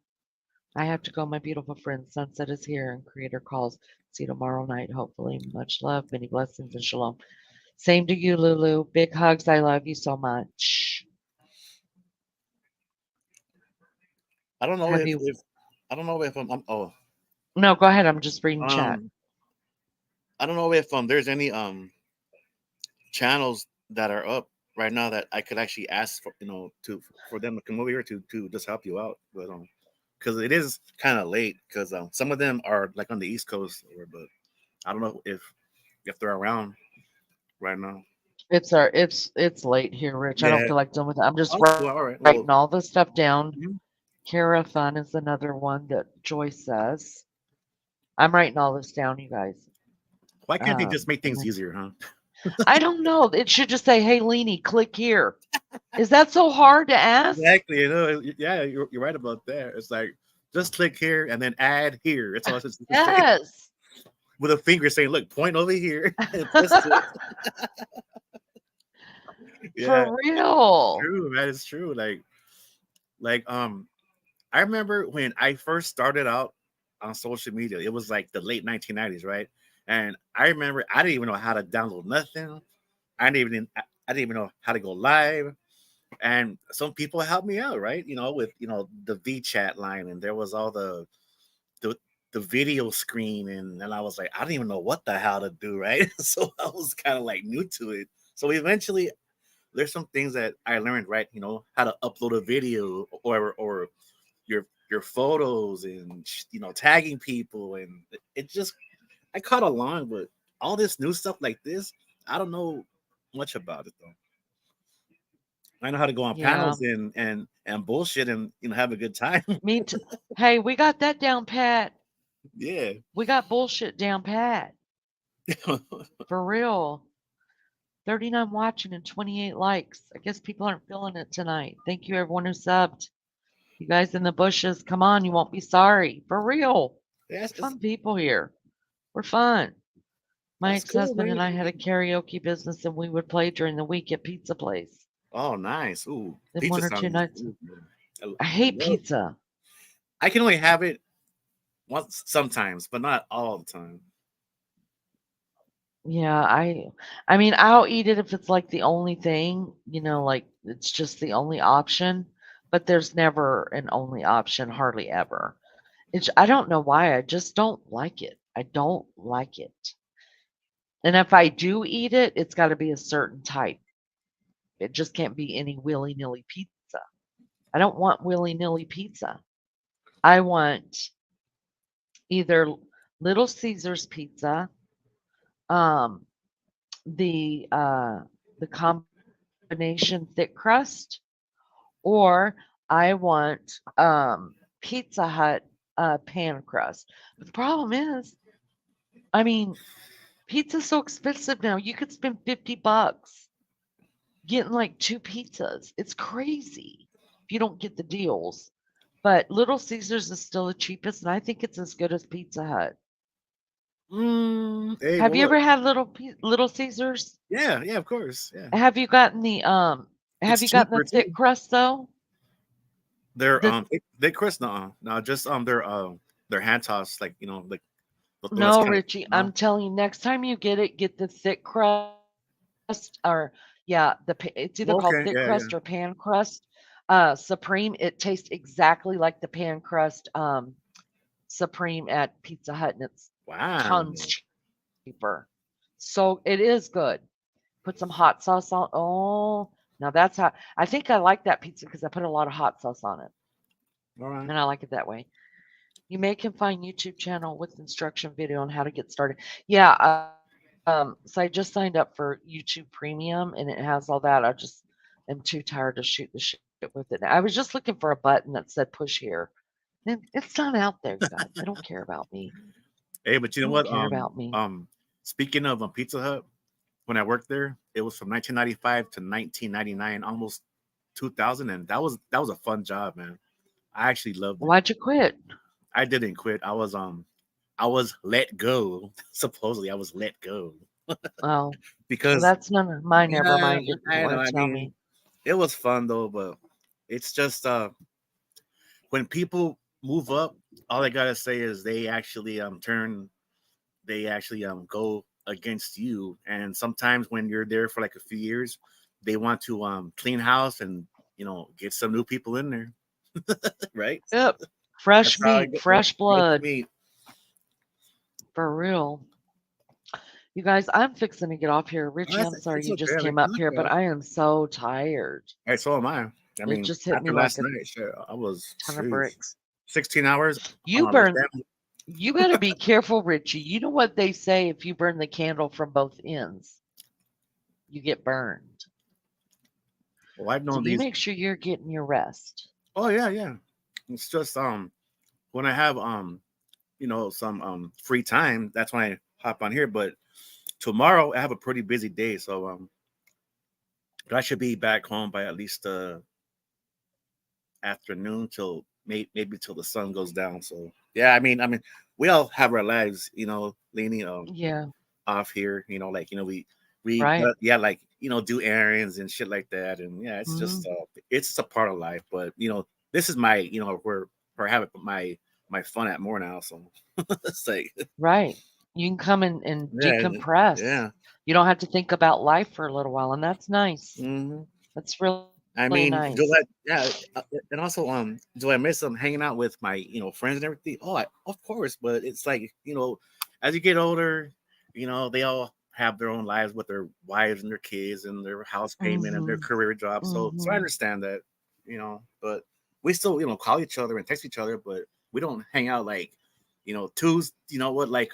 I have to go. My beautiful friend Sunset is here and Creator calls. See you tomorrow night, hopefully. Much love, many blessings, and shalom. Same to you, Lulu. Big hugs. I love you so much. I don't know Have you? if I don't know if I'm oh No, go ahead. I'm just reading chat. um I don't know if there's any channels that are up right now that I could actually ask for, to for them to come over here to just help you out. But because it is kind of late, because some of them are like on the East Coast, but I don't know if they're around right now. It's late here, Rich. I don't Yeah. feel like dealing with it. I'm just Oh, well, all right. writing Well, all this stuff down. mhm. Kara Fun is another one that Joyce says. I'm writing all this down, you guys. Why can't they just make And things then easier, huh? I don't know. It should just say, "Hey, Leanie, click here." Is that so hard to ask? Exactly. Yeah, you're right about that. It's like just click here and then add here. It's all it's supposed to say Yes, with a finger saying, "Look, point over here and press it." Yeah, for real. true. That is true. Like I remember when I first started out on social media. It was like the late 1990s, right? And I remember I didn't even know how to download nothing. I didn't even know how to go live. And some people helped me out, right? With the V chat line, and there was all the the video screen, and I was like, I didn't even know what the hell to do, right? So I was kind of like new to it. So eventually, there's some things that I learned, right? How to upload a video or your photos and tagging people, and it just I caught along, but all this new stuff like this, I don't know much about it though. I know how to go on Yeah, panels and bullshit and have a good time. me too. Hey, we got that down pat. Yeah. We got bullshit down pat. For real. 39 watching and 28 likes. I guess people aren't feeling it tonight. Thank you, everyone who subbed. You guys in the bushes, come on, you won't be sorry. For real. Yeah, Fun people here. We're fun. My that's cool, ex-husband man. and I had a karaoke business and we would play during the week at Pizza Place. Oh, nice. Ooh, Then pizza one or two sounds. nights. Ooh, I I hate love. pizza. I can only have it once sometimes, but not all the time. Yeah, I mean, I'll eat it if it's like the only thing, like it's just the only option, but there's never an only option, hardly ever. I don't know why, I just don't like it. I don't like it. And if I do eat it, it's got to be a certain type. It just can't be any willy-nilly pizza. I don't want willy-nilly pizza. I want either Little Caesars pizza, um, the uh, the combination thick crust, or I want Pizza Hut pan crust. But the problem is, I mean, pizza's so expensive now. You could spend $50 getting like two pizzas. It's crazy if you don't get the deals. But Little Caesars is still the cheapest, and I think it's as good as Pizza Hut. Hey, Have well, you look. ever had Little Caesars? Yeah, yeah, of course. Yeah, Have you gotten the have it's you gotten the cheaper thick too. crust though? They're The they Chris no, just they're hand tossed, like the one that's No, kind of Richie, I'm no. telling you, next time you get it, get the thick crust, or yeah, it's either called Well, thick okay, crust yeah, or yeah. pan crust. Supreme, it tastes exactly like the pan crust Supreme at Pizza Hut, and it's Wow. tons cheaper. So it is good. Put some hot sauce on. Oh, now that's how I think I like that pizza because I put a lot of hot sauce on it, All right. and I like it that way. You may can find YouTube channel with instruction video on how to get started. Yeah, so I just signed up for YouTube Premium and it has all that. I just am too tired to shoot the shit with it. I was just looking for a button that said push here. And it's not out there, you guys. They don't care about me. Hey, but you They know don't what? care about me. Speaking of Pizza Hut, when I worked there, it was from 1995 to 1999, almost 2000, and that was a fun job, man. I actually loved it. Why'd you quit? I didn't quit. I was let go. Supposedly, I was let go Oh, well, because that's none of my never yeah, mind if you I know. want I to tell mean, me. it was fun though, but it's just when people move up, all I gotta say is they actually go against you, and sometimes when you're there for like a few years, they want to clean house and get some new people in there, right? Yep. That's Fresh how meat, fresh it goes to blood. me. For real. You guys, I'm fixing to get off here. Oh, Richie, I'm sorry it's you okay. just I mean, came up look, here, but I am so tired. hey, so am I. I It mean, just hit me after like last a night, shit, I was ton of sheesh, bricks. 16 hours You on the burn, family. you got to be careful, Richie. You know what they say if you burn the candle from both ends, you get burned. Well, I've So known you these. make sure you're getting your rest. Oh yeah, yeah. It's just when I have some free time, that's when I hop on here. But tomorrow I have a pretty busy day, so I should be back home by at least afternoon till maybe till the sun goes down. So yeah, I mean, we all have our lives, leaning Yeah, off here. Like we right. yeah, like do errands and shit like that, and yeah, Hmm. it's just a part of life. But this is my where I have my fun at more now. So it's like Right. You can come and yeah, decompress. yeah. You don't have to think about life for a little while, and that's nice. hmm That's really I nice. mean, do I yeah, and also do I miss hanging out with my friends and everything? Oh, of course, but it's like as you get older, they all have their own lives with their wives and their kids and their house payment and their Mhm. career jobs. So I Mhm. understand that, but we still call each other and text each other, but we don't hang out like Tuesday. You know what, like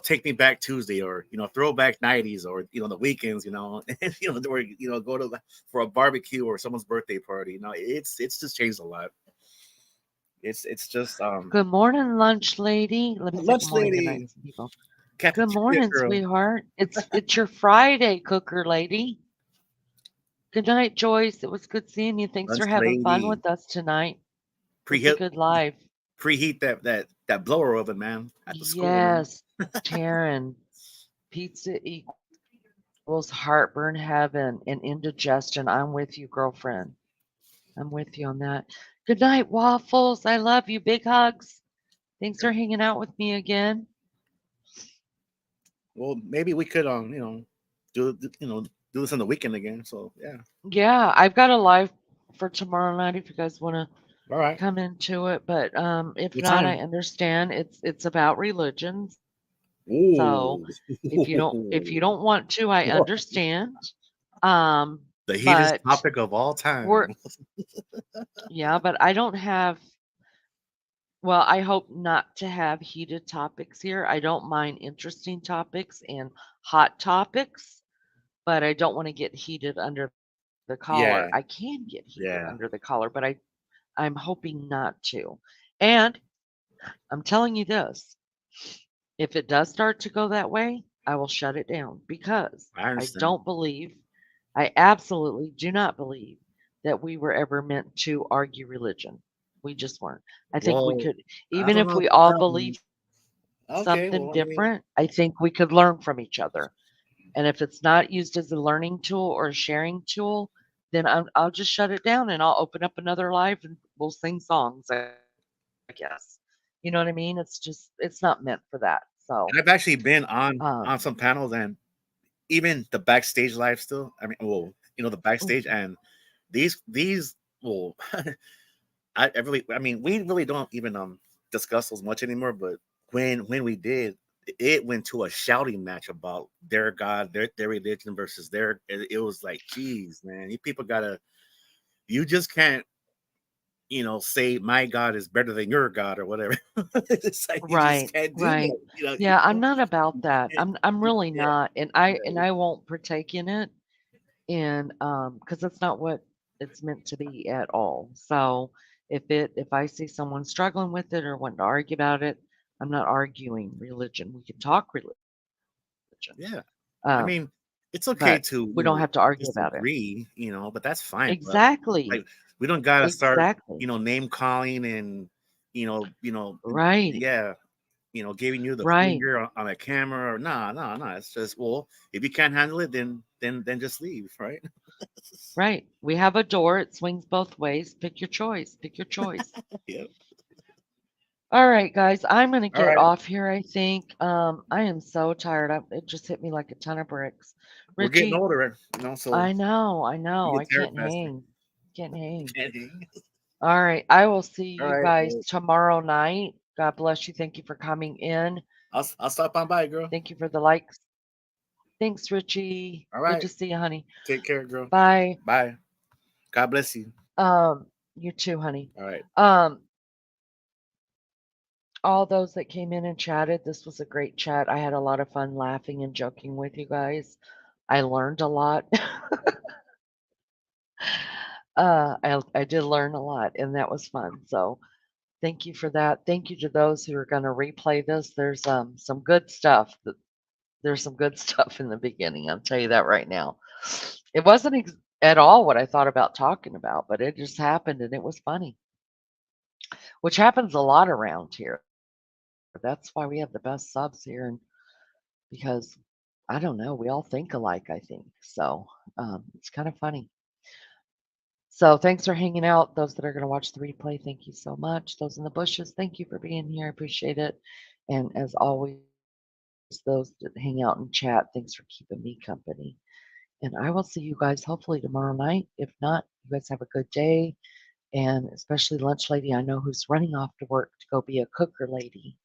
take me back Tuesday or throwback '90s or the weekends, and or go to for a barbecue or someone's birthday party. It's just changed a lot. It's just Good morning, lunch lady. Let me say good lunch morning, good night lady, to some people. Good cafeteria morning, girl, sweetheart. It's your Friday, cooker lady. Good night, Joyce. It was good seeing you. Thanks lunch for having fun lady. with us tonight. It's a Preheat good life. preheat that blower oven, man, at the school, man. Yes, Taryn. Pizza equals heartburn heaven and indigestion. I'm with you, girlfriend. I'm with you on that. Good night, waffles. I love you. Big hugs. Thanks for hanging out with me again. Well, maybe we could do this on the weekend again. So yeah, Yeah, I've got a live for tomorrow night if you guys want to all right. come into it, but if What not, I time? understand it's about religion. So Ooh. if you don't want to, I understand. The heatest But topic of all we're time. yeah, but I don't have well, I hope not to have heated topics here. I don't mind interesting topics and hot topics, but I don't want to get heated under the collar. I Yeah, can get heated under the yeah. collar, but I'm hoping not to. And I'm telling you this, if it does start to go that way, I will shut it down because I I understand. don't believe, I absolutely do not believe that we were ever meant to argue religion. We just weren't. I think we Well, could, I even don't if know we about all that one. believe Okay, something well, I mean, different, I think we could learn from each other. And if it's not used as a learning tool or a sharing tool, then I'll just shut it down and I'll open up another live and we'll sing songs, I guess. You know what I mean? It's not meant for that. So, I've actually been um, on some panels and even the backstage live still. I mean, well, the backstage and these well, I mean, we really don't even discuss those much anymore. But when we did, it went to a shouting match about their God, their religion versus their. It was like, geez, man, you people gotta. You just can't, say my God is better than your God or whatever. It's like you just right, can't do right. that. Yeah, I'm not about that. I'm really Yeah, not, and yeah. I won't partake in it, and because that's not what it's meant to be at all. So if I see someone struggling with it or wanting to argue about it, I'm not arguing religion. We can talk religion, Yeah. I um, mean, it's but okay to, we don't have to argue about it. disagree, but that's fine. But like Exactly, we don't gotta start, exactly. name calling and Right, yeah, giving you the right, finger on a camera or no, no, no. It's just well, if you can't handle it, then just leave, right? right. We have a door. It swings both ways. Pick your choice. Pick your choice. Yeah. All right, guys, I'm gonna All get right. off here, I think. I am so tired. It just hit me like a ton of bricks. We're getting Richie, older, so I you know. I get tired can't faster. hang. Can't hang. Can't hang. All right, I will see All you right. guys Well, tomorrow night. God bless you. Thank you for coming in. I'll stop on by, girl. Thank you for the likes. Thanks, Richie. All Good right. to see you, honey. Take care, girl. Bye. Bye. God bless you. You too, honey. All right. Um, all those that came in and chatted, this was a great chat. I had a lot of fun laughing and joking with you guys. I learned a lot. I did learn a lot, and that was fun. So thank you for that. Thank you to those who are going to replay this. There's some good stuff. There's some good stuff in the beginning. I'll tell you that right now. It wasn't at all what I thought about talking about, but it just happened and it was funny, which happens a lot around here. That's why we have the best subs here, and because I don't know, we all think alike, I think. So it's kind of funny. So thanks for hanging out. Those that are going to watch the replay, thank you so much. Those in the bushes, thank you for being here. I appreciate it. And as always, those that hang out and chat, thanks for keeping me company. And I will see you guys hopefully tomorrow night. If not, you guys have a good day. And especially Lunch Lady, I know who's running off to work to go be a cooker lady.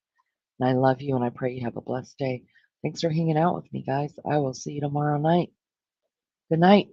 And I love you and I pray you have a blessed day. Thanks for hanging out with me, guys. I will see you tomorrow night. Good night.